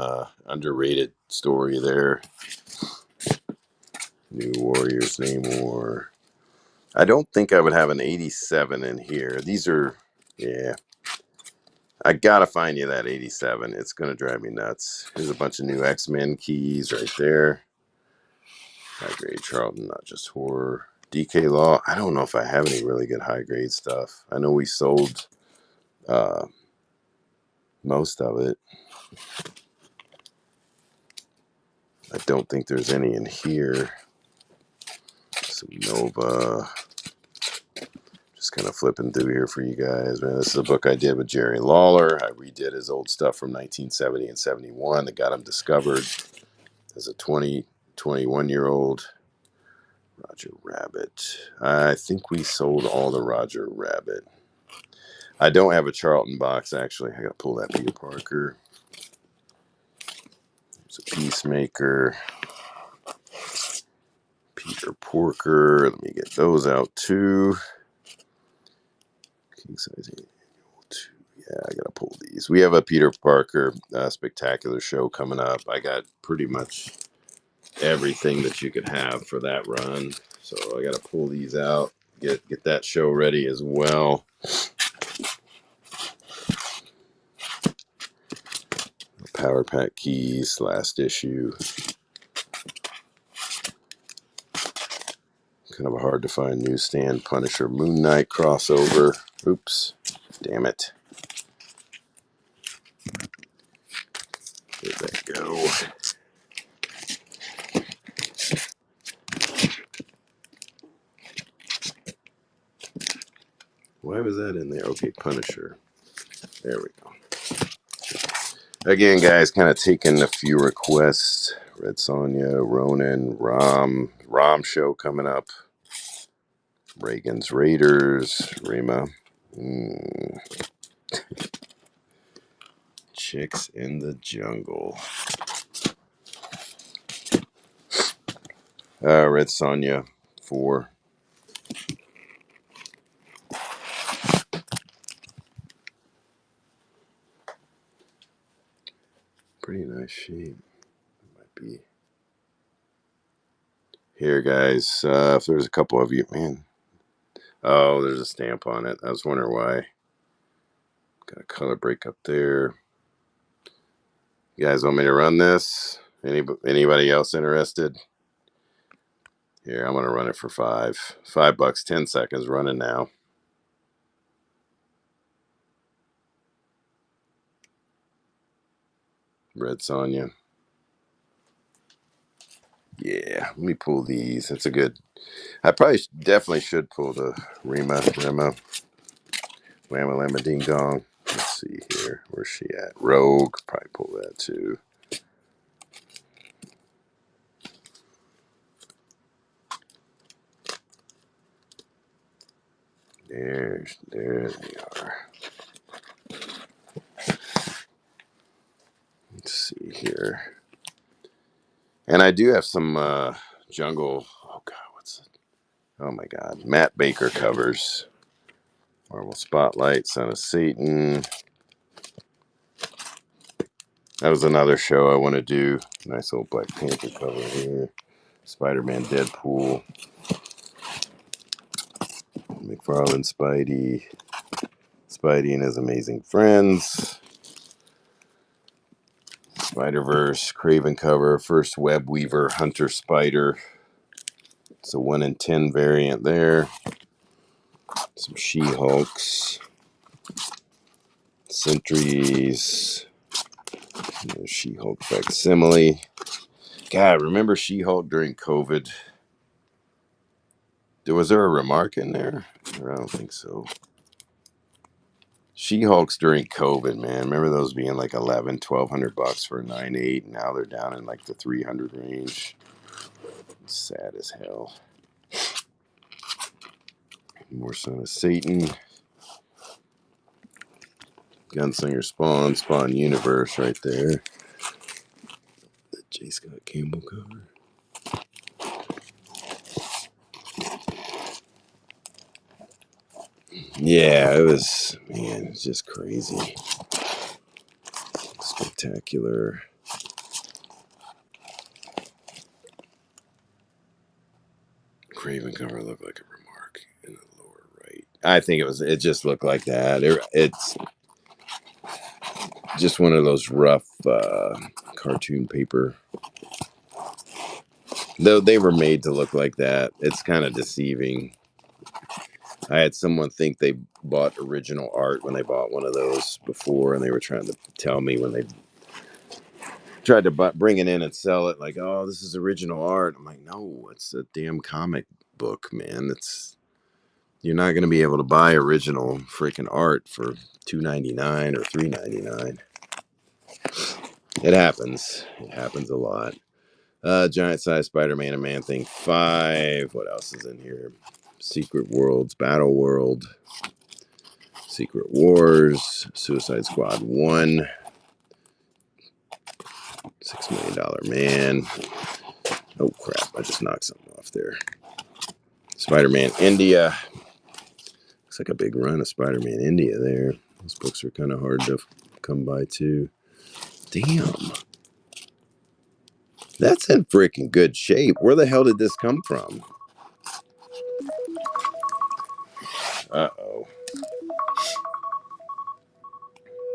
underrated story there. New Warriors, Namor. I don't think I would have an 87 in here. These are, yeah. I gotta find you that 87. It's gonna drive me nuts. There's a bunch of new X-Men keys right there. High grade Charlton, not just horror. DK Law. I don't know if I have any really good high grade stuff. I know we sold most of it. I don't think there's any in here. Some Nova. Just kind of flipping through here for you guys, man. This is a book I did with Jerry Lawler. I redid his old stuff from 1970 and 71 that got him discovered as a 21-year-old. Roger Rabbit. I think we sold all the Roger Rabbit. I don't have a Charlton box, actually. I gotta pull that Peter Parker. There's a Peacemaker. Peter Porker. Let me get those out too. King size 8. Yeah, I gotta pull these. We have a Peter Parker spectacular show coming up. I got pretty much everything that you could have for that run, so I gotta pull these out. Get that show ready as well. Power Pack Keys, last issue. Kind of a hard to find newsstand Punisher Moon Knight crossover. Oops, damn it. Where'd that go? Why was that in there? Okay, Punisher. There we go. Again, guys, kind of taking a few requests. Red Sonja, Ronin, Rom show coming up. Reagan's Raiders, Rima. Chicks in the Jungle. Red Sonja, 4. Pretty nice shape. Might be. Here, guys. If there's a couple of you, man. Oh, there's a stamp on it. I was wondering why. Got a color break up there. You guys want me to run this? Anybody else interested? Here, I'm going to run it for $5, 10 seconds, running now. Red Sonja. Yeah, let me pull these. That's a good. I probably definitely should pull the Rema Whamma Lamma Ding Dong. Let's see here. Where's she at? Rogue. Probably pull that too. There they are. Let's see here. And I do have some jungle. Oh God, what's it? Oh my God, Matt Baker covers. Marvel Spotlight, Son of Satan. That was another show I want to do. Nice old Black Panther cover here. Spider-Man, Deadpool. McFarlane, Spidey and his amazing friends. Spider-Verse, Craven cover, first Web Weaver, Hunter Spider. It's a 1 in 10 variant there. Some She-Hulks. Sentries. She-Hulk facsimile. God, remember She-Hulk during COVID? Was there a remark in there? Or I don't think so. She-Hulks during COVID, man. Remember those being like $1,100-$1,200 for a 9.8? Now they're down in like the 300 range. It's sad as hell. More Son of Satan. Gunslinger Spawn Universe right there. The J. Scott Campbell cover. Yeah, it was, man, it's just crazy. Spectacular. Craven cover looked like a remark in the lower right. I think it just looked like that. It's just one of those rough cartoon paper. Though they were made to look like that, it's kind of deceiving. I had someone think they bought original art when they bought one of those before, and they were trying to tell me when they tried to bring it in and sell it, like, oh, this is original art. I'm like, no, it's a damn comic book, man. You're not going to be able to buy original freaking art for $2.99 or $3.99. It happens. It happens a lot. Giant size Spider-Man and Man-Thing 5. What else is in here? Secret Worlds, Battle World, Secret Wars, Suicide Squad 1, $6 Million Man. Oh crap, I just knocked something off there. Spider-Man India. Looks like a big run of Spider-Man India there. Those books are kind of hard to come by too. Damn. That's in freaking good shape. Where the hell did this come from? Uh-oh.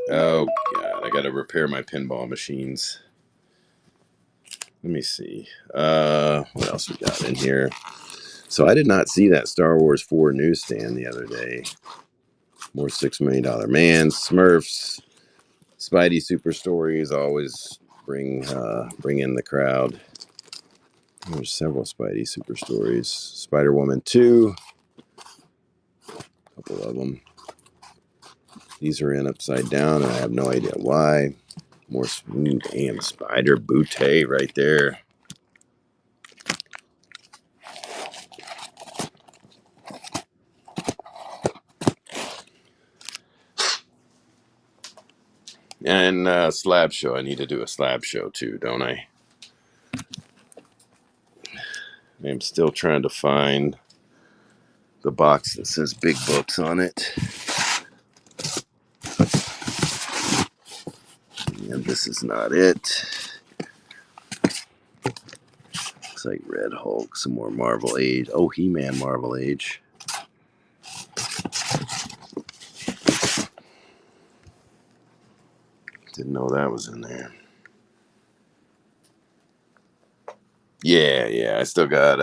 Oh, God. I got to repair my pinball machines. Let me see. What else we got in here? So I did not see that Star Wars 4 newsstand the other day. More $6 Million Man, Smurfs, Spidey Super Stories always bring in the crowd. There's several Spidey Super Stories. Spider-Woman 2. A couple of them. These are in upside down, and I have no idea why. More damn Spider Butte right there. And slab show. I need to do a slab show too, don't I? I'm still trying to find the box that says Big Books on it. And this is not it. Looks like Red Hulk, some more Marvel Age. Oh, He-Man Marvel Age. Didn't know that was in there. Yeah. I still got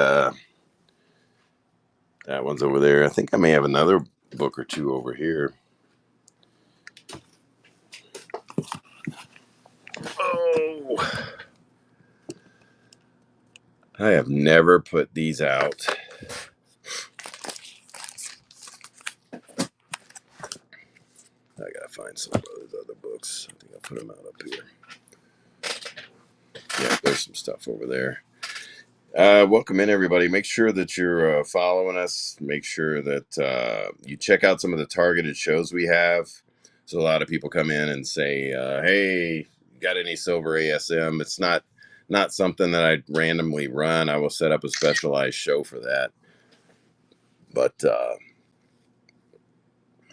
that one's over there. I think I may have another book or two over here. Oh, I have never put these out. I gotta find some of those other books. I think I'll put them out up here. Yeah, there's some stuff over there. Welcome in, everybody. Make sure that you're following us. Make sure that you check out some of the targeted shows we have. So a lot of people come in and say, "Hey, got any silver ASM?" It's not something that I randomly run. I will set up a specialized show for that. But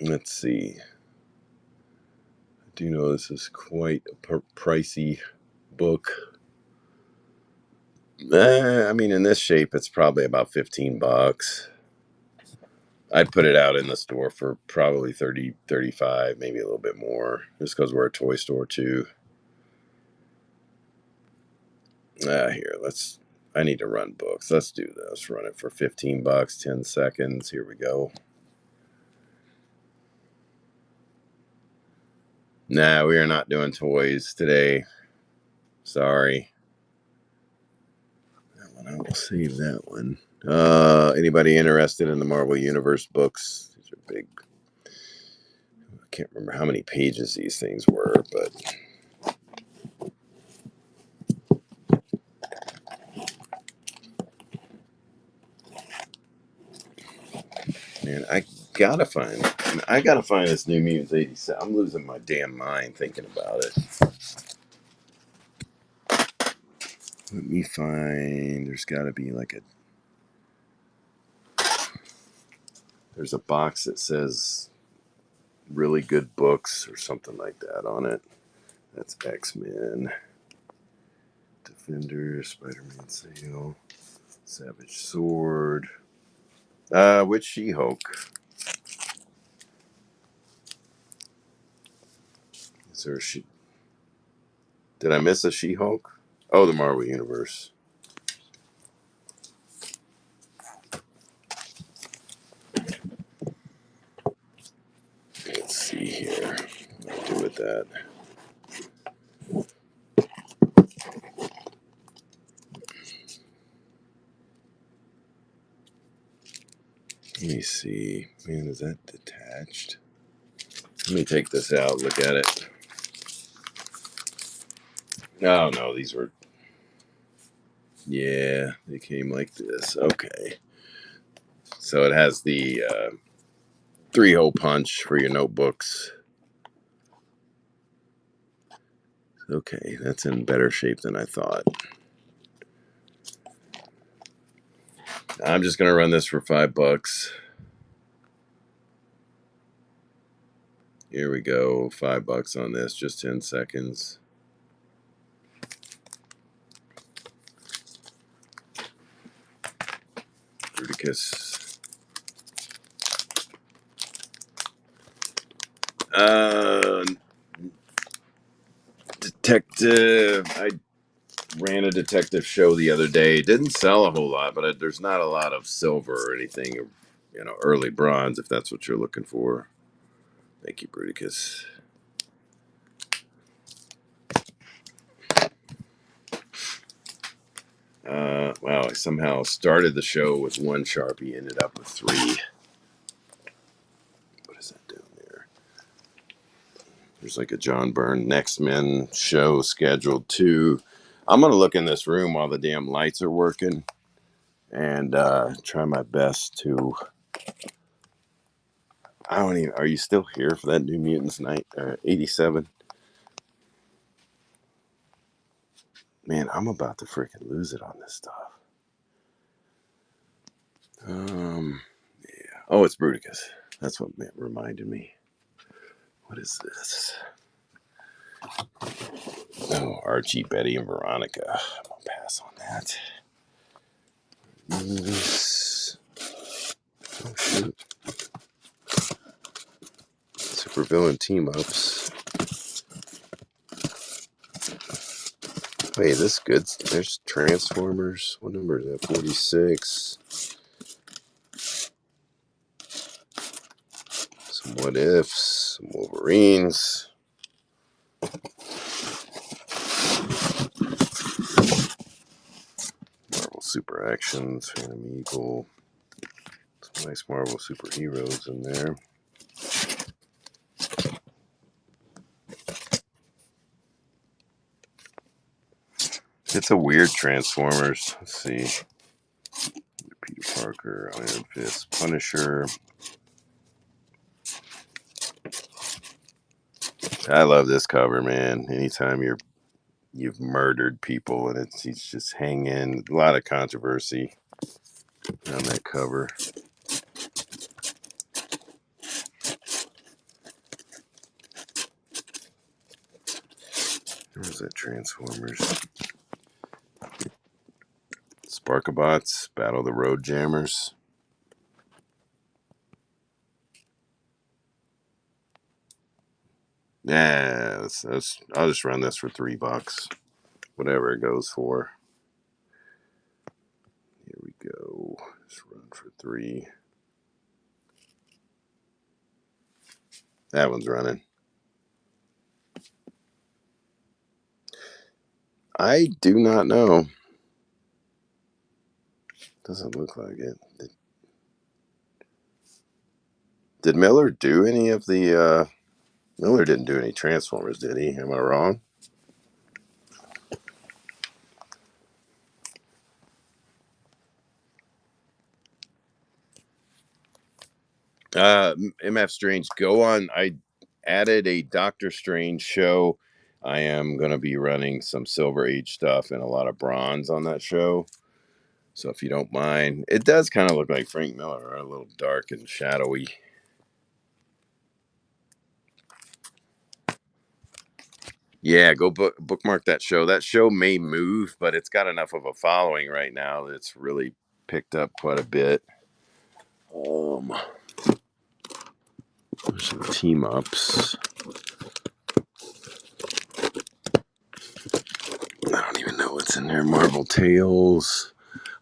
let's see. I do know this is quite a pricey book. I mean, in this shape, it's probably about $15. I'd put it out in the store for probably 30, 35, maybe a little bit more, just because we're a toy store too. Here, I need to run books. Let's do this. Run it for $15, 10 seconds. Here we go. Nah, we are not doing toys today. Sorry. That one, I will save that one. Anybody interested in the Marvel Universe books? These are big. I can't remember how many pages these things were, but man, I gotta find this New Mutants 87. I'm losing my damn mind thinking about it. Let me find. There's got to be there's a box that says really good books or something like that on it. That's X-Men, Defender, Spider-Man Sale, Savage Sword. Which She-Hulk? Is there a Did I miss a She-Hulk? Oh, the Marvel Universe. Let's see here. What do I do with that? Let me see. Man, is that detached? Let me take this out, look at it. Oh, no, these were... Yeah, they came like this. Okay. So it has the 3-hole punch for your notebooks. Okay, that's in better shape than I thought. I'm just going to run this for $5. Here we go. $5 on this, just 10 seconds. Bruticus. Detective. I ran a detective show the other day. Didn't sell a whole lot, but there's not a lot of silver or anything. Early bronze, if that's what you're looking for. Thank you, Bruticus. Wow, I somehow started the show with 1 Sharpie, ended up with 3. What is that down there? There's like a John Byrne Next Men show scheduled too. I'm going to look in this room while the damn lights are working and try my best to... Are you still here for that New Mutants 87? Man, I'm about to freaking lose it on this stuff. Yeah. Oh, it's Bruticus. That's what reminded me. What is this? Oh, Archie, Betty, and Veronica. I'm gonna pass on that. Oh shoot. Supervillain team ups. Hey, this good. There's Transformers. What number is that? 46. Some What Ifs. Some Wolverines. Marvel Super Actions. Phantom Eagle. Some nice Marvel superheroes in there. It's a weird Transformers. Let's see. Peter Parker, Iron Fist, Punisher. I love this cover, man. Anytime you've murdered people and he's just hanging. A lot of controversy on that cover. Where's that Transformers? Sparkabots, Battle the Road Jammers. Yeah, I'll just run this for $3. Whatever it goes for. Here we go. Just run for 3. That one's running. I do not know. Doesn't look like it. Did Miller do any of the Miller didn't do any Transformers, did he? Am I wrong? MF Strange, go on. I added a Doctor Strange show. I am going to be running some Silver Age stuff and a lot of bronze on that show. So if you don't mind, it does kind of look like Frank Miller, a little dark and shadowy. Yeah, go bookmark that show. That show may move, but it's got enough of a following right now that it's really picked up quite a bit. There's some team ups. I don't even know what's in there. Marvel Tales.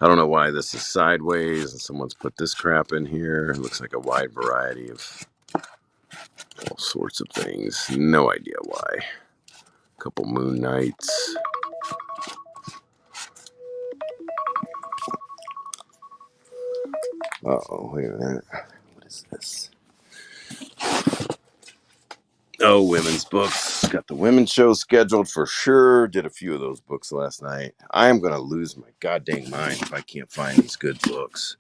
I don't know why this is sideways and someone's put this crap in here. It looks like a wide variety of all sorts of things. No idea why. A couple Moon Knights. Uh-oh, wait a minute. What is this? Oh, women's books. Got the women's show scheduled for sure. Did a few of those books last night. I am going to lose my goddamn mind if I can't find these good books.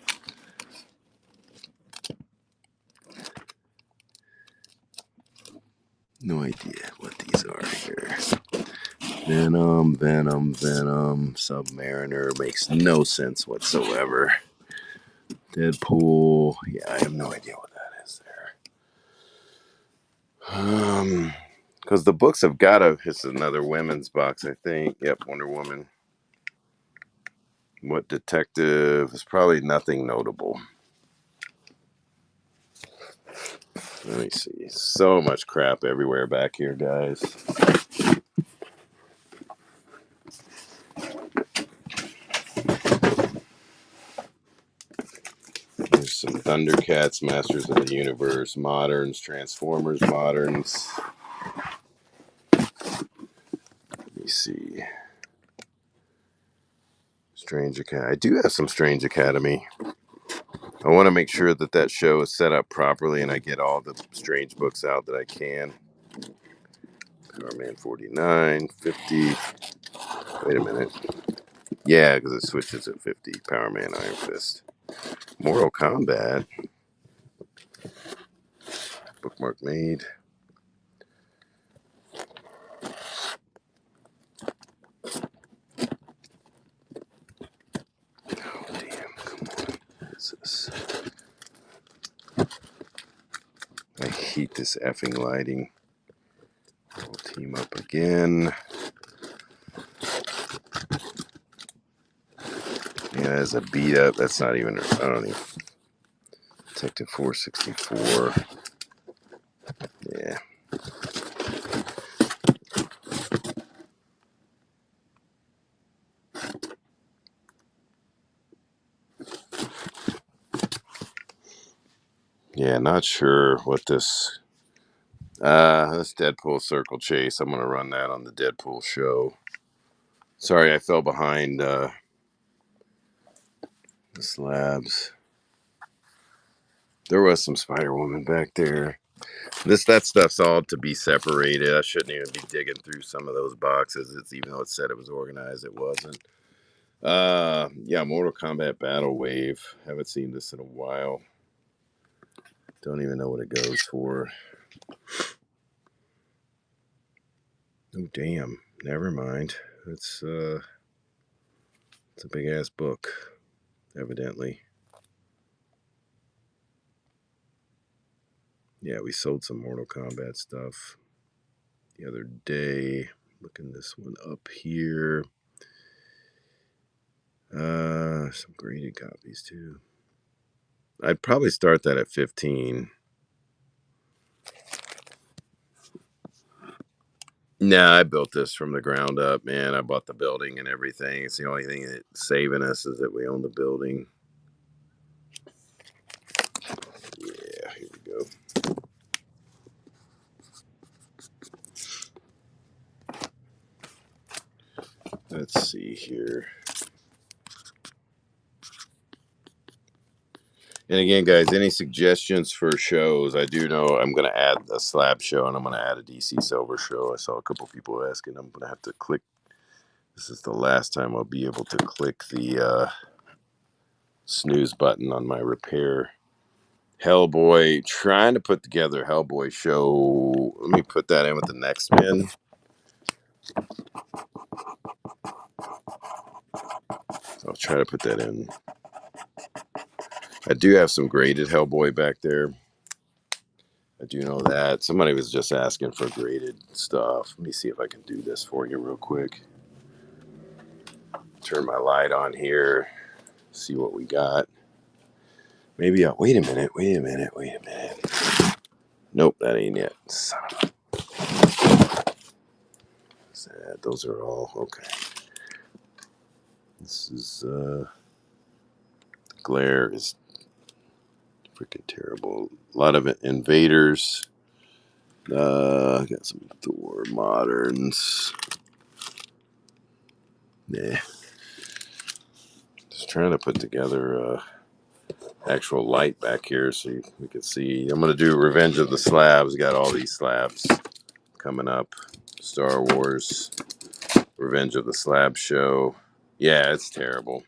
No idea what these are here. Venom, Submariner. Makes no sense whatsoever. Deadpool. Yeah, I have no idea what that is there. Because the books have got to. It's another women's box, I think. Yep, Wonder Woman. What detective? It's probably nothing notable. Let me see. So much crap everywhere back here, guys. There's some Thundercats, Masters of the Universe, Moderns, Transformers, Moderns. Let me see. Strange Academy. I do have some Strange Academy. I want to make sure that that show is set up properly and I get all the Strange books out that I can. Power Man 49, 50. Wait a minute. Yeah, because it switches at 50. Power Man, Iron Fist. Mortal Kombat. Bookmark made. Oh, damn. Come on. What is this? I hate this effing lighting. We'll team up again. Yeah, as a beat up. That's not even. I don't even. Detective 464. Yeah. Yeah, not sure what this this Deadpool Circle Chase. I'm gonna run that on the Deadpool show. Sorry, I fell behind the slabs. There was some Spider Woman back there. That stuff's all to be separated. I shouldn't even be digging through some of those boxes. It's even though it said it was organized, it wasn't. Yeah, Mortal Kombat Battle Wave. Haven't seen this in a while. Don't even know what it goes for. Oh damn. Never mind. It's a big ass book, evidently. Yeah, we sold some Mortal Kombat stuff the other day. Looking this one up here. Some graded copies too. I'd probably start that at 15. Nah, I built this from the ground up, man. I bought the building and everything. It's the only thing that's saving us is that we own the building. Yeah, here we go. Let's see here. And again, guys, any suggestions for shows? I do know I'm going to add a slab show and I'm going to add a DC Silver show. I saw a couple people asking. I'm going to have to click. This is the last time I'll be able to click the snooze button on my repair. Hellboy, trying to put together a Hellboy show. Let me put that in with the next spin. I'll try to put that in. I do have some graded Hellboy back there. I do know that. Somebody was just asking for graded stuff. Let me see if I can do this for you real quick. Turn my light on here. See what we got. Maybe wait a minute. Nope, that ain't it. Son of a sad. Those are all okay. This is glare is freaking terrible. A lot of invaders. Got some Thor moderns. Nah. Just trying to put together actual light back here so we can see. I'm gonna do Revenge of the Slabs. Got all these slabs coming up. Star Wars, Revenge of the Slab show. Yeah, it's terrible.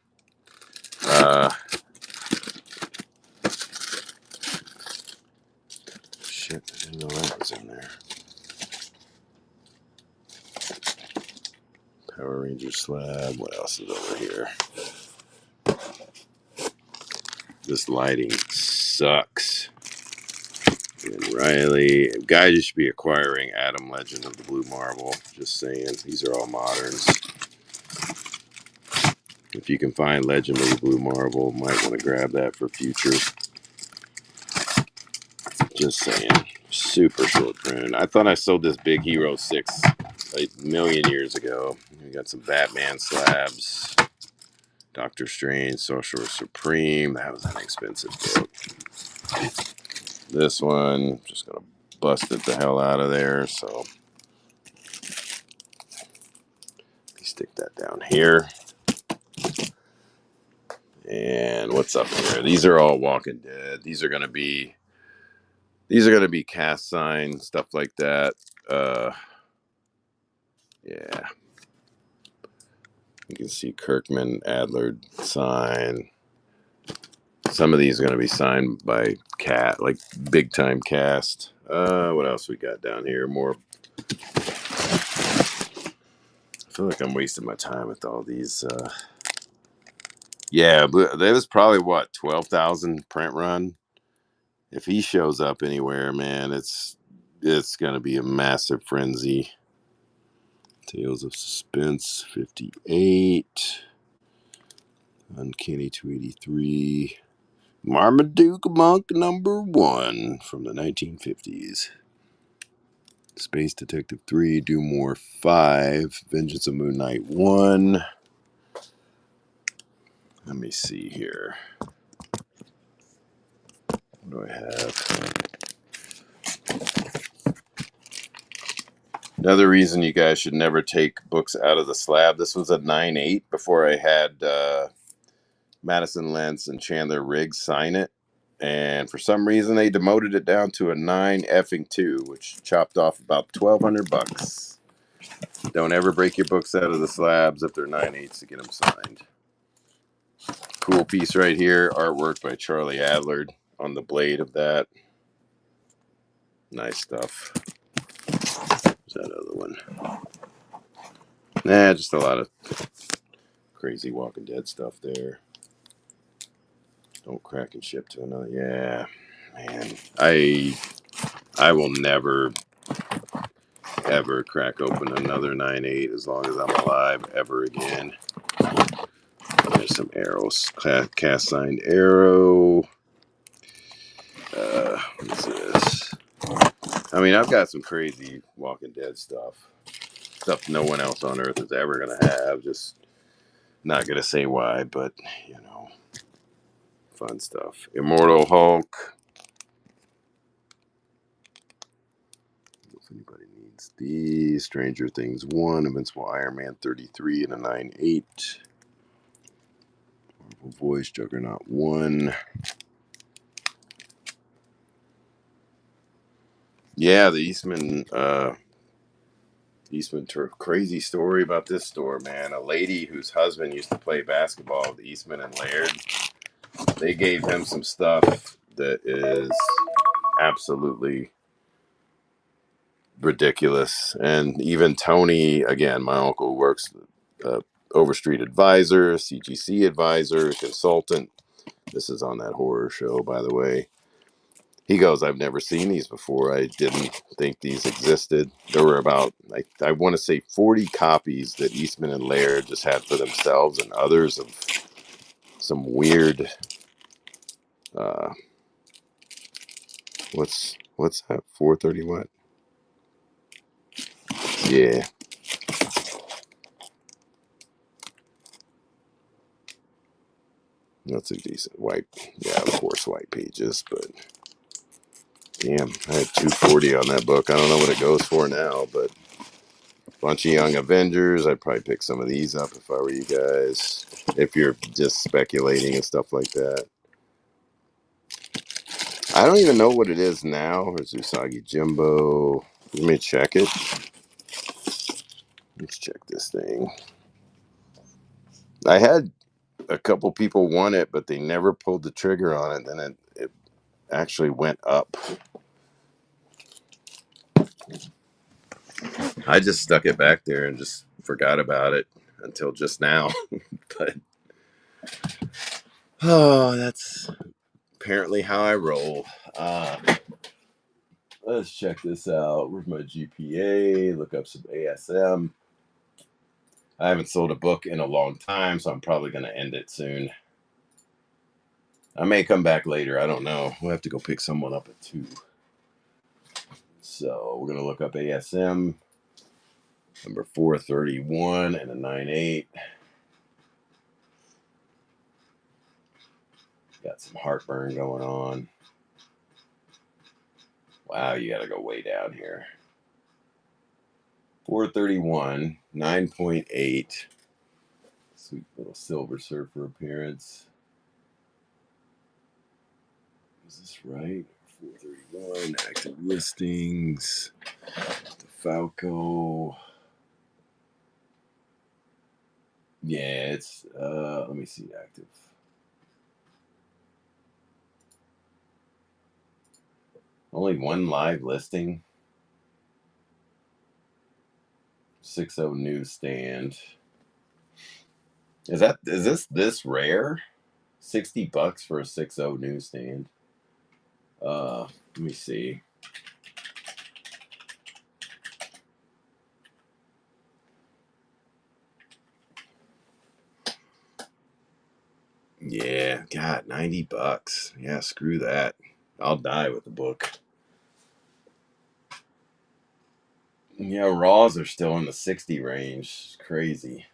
Shit, I didn't know that was in there. Power Ranger slab. What else is over here? This lighting sucks. And Riley. Guys, you should be acquiring Adam Legend of the Blue Marble. Just saying. These are all moderns. If you can find Legend of the Blue Marble, might want to grab that for future. Just saying. Super short print. I thought I sold this Big Hero 6 a million years ago. We got some Batman slabs. Doctor Strange, Sorcerer Supreme. That was an expensive book. This one, just going to bust it the hell out of there. So, let me stick that down here. And what's up here? These are all Walking Dead. These are going to be cast sign, stuff like that. Yeah. You can see Kirkman, Adler sign. Some of these are going to be signed by Cat, like big time cast. What else we got down here? More. I feel like I'm wasting my time with all these. Yeah, but that was probably what 12,000 print run. If he shows up anywhere, man, it's going to be a massive frenzy. Tales of Suspense 58. Uncanny 283. Marmaduke Monk #1 from the 1950s. Space Detective 3, Doom War 5, Vengeance of Moon Knight 1. Let me see here. What do I have? Another reason you guys should never take books out of the slab. This was a 9.8 before I had Madison Lentz and Chandler Riggs sign it. And for some reason, they demoted it down to a 9-2, which chopped off about $1,200. Don't ever break your books out of the slabs if they're 9.8s to get them signed. Cool piece right here. Artwork by Charlie Adler on the blade of that. Nice stuff. What's that other one? Nah, just a lot of crazy Walking Dead stuff there. Don't crack and ship to another. Yeah, man. I will never ever crack open another 9.8 as long as I'm alive ever again. There's some arrows. Cast signed arrow. What is this? I mean, I've got some crazy Walking Dead stuff. Stuff no one else on Earth is ever going to have. Just not going to say why, but, you know, fun stuff. Immortal Hulk. If anybody needs these. Stranger Things 1. Invincible Iron Man 33 and a 9.8. Marvel Voice Juggernaut 1. Yeah, the Eastman crazy story about this store, man. A lady whose husband used to play basketball with Eastman and Laird. They gave him some stuff that is absolutely ridiculous. And even Tony, again, my uncle works Overstreet advisor, CGC advisor, consultant. This is on that horror show, by the way. He goes, I've never seen these before. I didn't think these existed. There were about, I want to say 40 copies that Eastman and Laird just had for themselves, and others of some weird, uh, what's that? 430 what? Yeah. That's a decent white, yeah, of course, white pages, but damn, I had 240 on that book. I don't know what it goes for now, but bunch of Young Avengers. I'd probably pick some of these up if I were you guys. If you're just speculating and stuff like that. I don't even know what it is now. There's Usagi Jimbo. Let me check it. Let's check this thing. I had a couple people want it, but they never pulled the trigger on it. Then it actually went up. I just stuck it back there and just forgot about it until just now. But oh, that's apparently how I roll. Let's check this out. Where's my GPA? Look up some ASM. I haven't sold a book in a long time, so I'm probably going to end it soon. I may come back later. I don't know. We'll have to go pick someone up at 2. So we're going to look up ASM. Number 431 and a 9.8. Got some heartburn going on. Wow, you got to go way down here. 431, 9.8. Sweet little Silver Surfer appearance. Is this right? 431, active listings. DeFalco. Yeah, it's, let me see, active. Only one live listing. 60 newsstand. Is this rare? $60 for a 60 newsstand. Let me see. Yeah, God, $90. Yeah, screw that. I'll die with the book. Yeah, raws are still in the 60 range. It's crazy.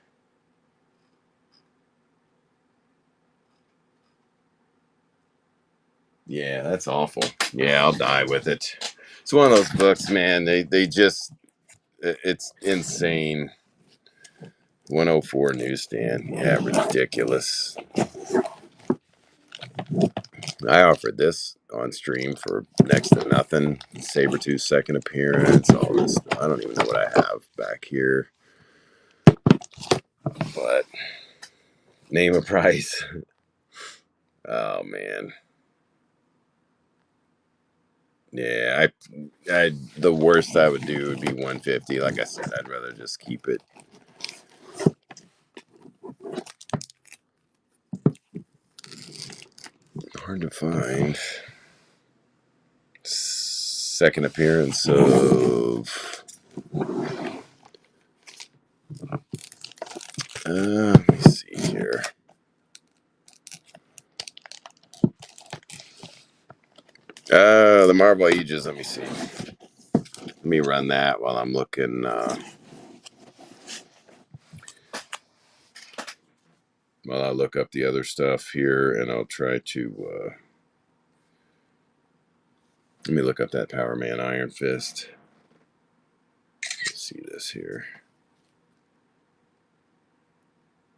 Yeah, that's awful. Yeah, I'll die with it. It's one of those books, man. They just it's insane. 104 newsstand. Yeah, ridiculous. I offered this on stream for next to nothing. Sabretooth's second appearance, all this. I don't even know what I have back here. But name a price. Oh man. Yeah, I the worst I would do would be 150. Like I said, I'd rather just keep it. Hard to find. Second appearance of let me see here. The Marvel Ages, let me see. Let me run that while I'm looking while I look up the other stuff here, and I'll try to let me look up that Power Man Iron Fist. Let's see this here.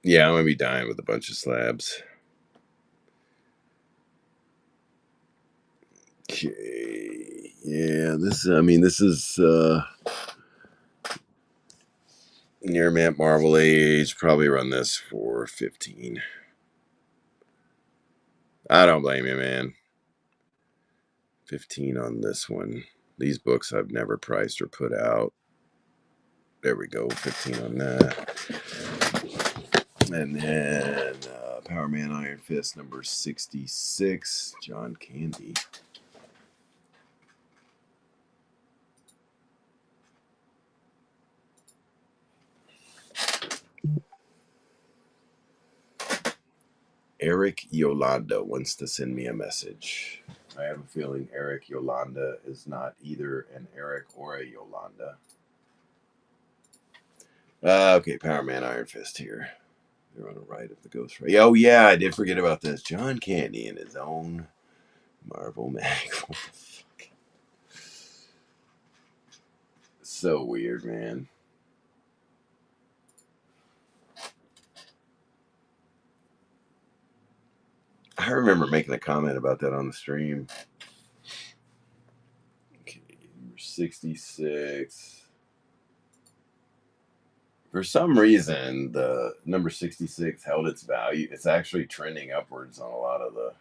Yeah, I'm gonna be dying with a bunch of slabs. Okay. Yeah, this is near Mant Marvel Age. Probably run this for 15. I don't blame you, man. 15 on this one. These books I've never priced or put out. There we go, 15 on that. And then Power Man Iron Fist number 66, John Candy. Eric Yolanda wants to send me a message. I have a feeling Eric Yolanda is not either an Eric or a Yolanda. Okay, Power Man Iron Fist here. They're on the right of the Ghost Ray. Oh, yeah, I did forget about this. John Candy in his own Marvel mag. What the fuck? So weird, man. I remember making a comment about that on the stream. Okay, number 66. For some reason, the number 66 held its value. It's actually trending upwards on a lot of the.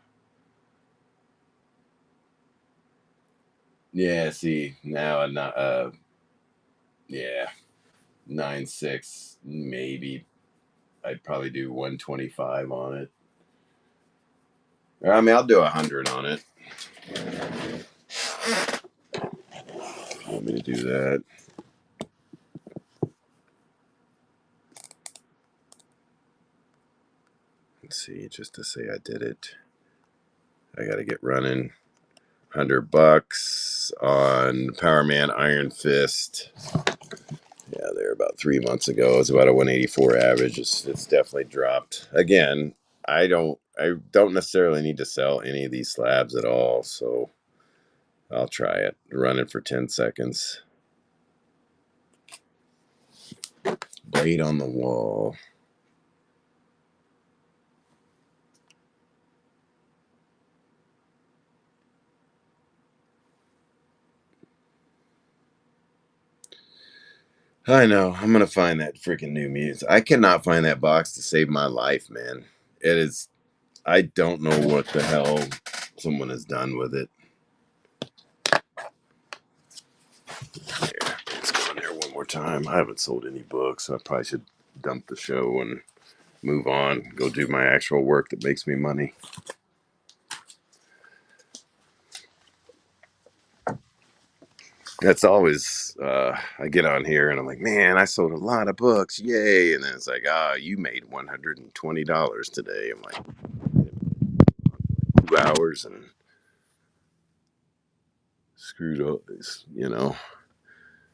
Yeah, see, now I'm not. Yeah, 9.6, maybe. I'd probably do 125 on it. I mean, I'll do 100 on it. Want me to do that? Let's see, just to say I did it. I got to get running. $100 on Power Man Iron Fist. Yeah, they're about 3 months ago. It's about a 184 average. It's definitely dropped. Again, I don't necessarily need to sell any of these slabs at all, so I'll try it. Run it for 10 seconds. Blade on the Wall. I know. I'm gonna find that freaking New Mutants. I cannot find that box to save my life, man. It is. I don't know what the hell someone has done with it. Here, let's go in there one more time. I haven't sold any books, so I probably should dump the show and move on. Go do my actual work that makes me money. That's always I get on here and I'm like, man, I sold a lot of books, yay! And then it's like, you made $120 today. I'm like, 2 hours and screwed up,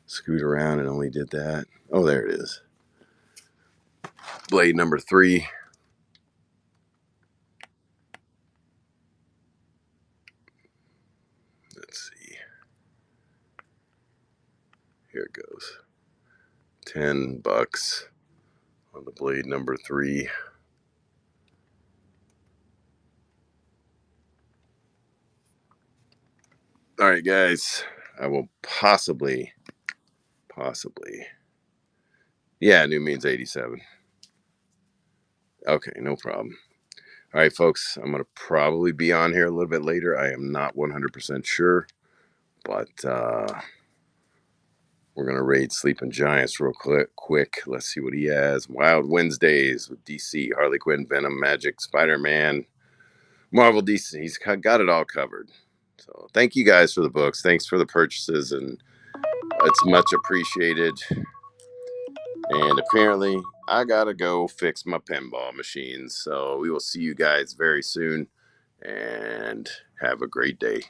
screwed around and only did that. Oh, there it is. Blade number 3. Let's see. Here it goes. $10 on the blade number 3. All right, guys. I will possibly. Yeah, new means 87. Okay, no problem. All right, folks. I'm going to probably be on here a little bit later. I am not 100% sure, but we're going to raid Sleeping Giants real quick. Let's see what he has. Wild Wednesdays with DC, Harley Quinn, Venom, Magic, Spider-Man, Marvel, DC. He's got it all covered. So thank you guys for the books. Thanks for the purchases, and it's much appreciated. And apparently, I gotta go fix my pinball machines. So we will see you guys very soon, and have a great day.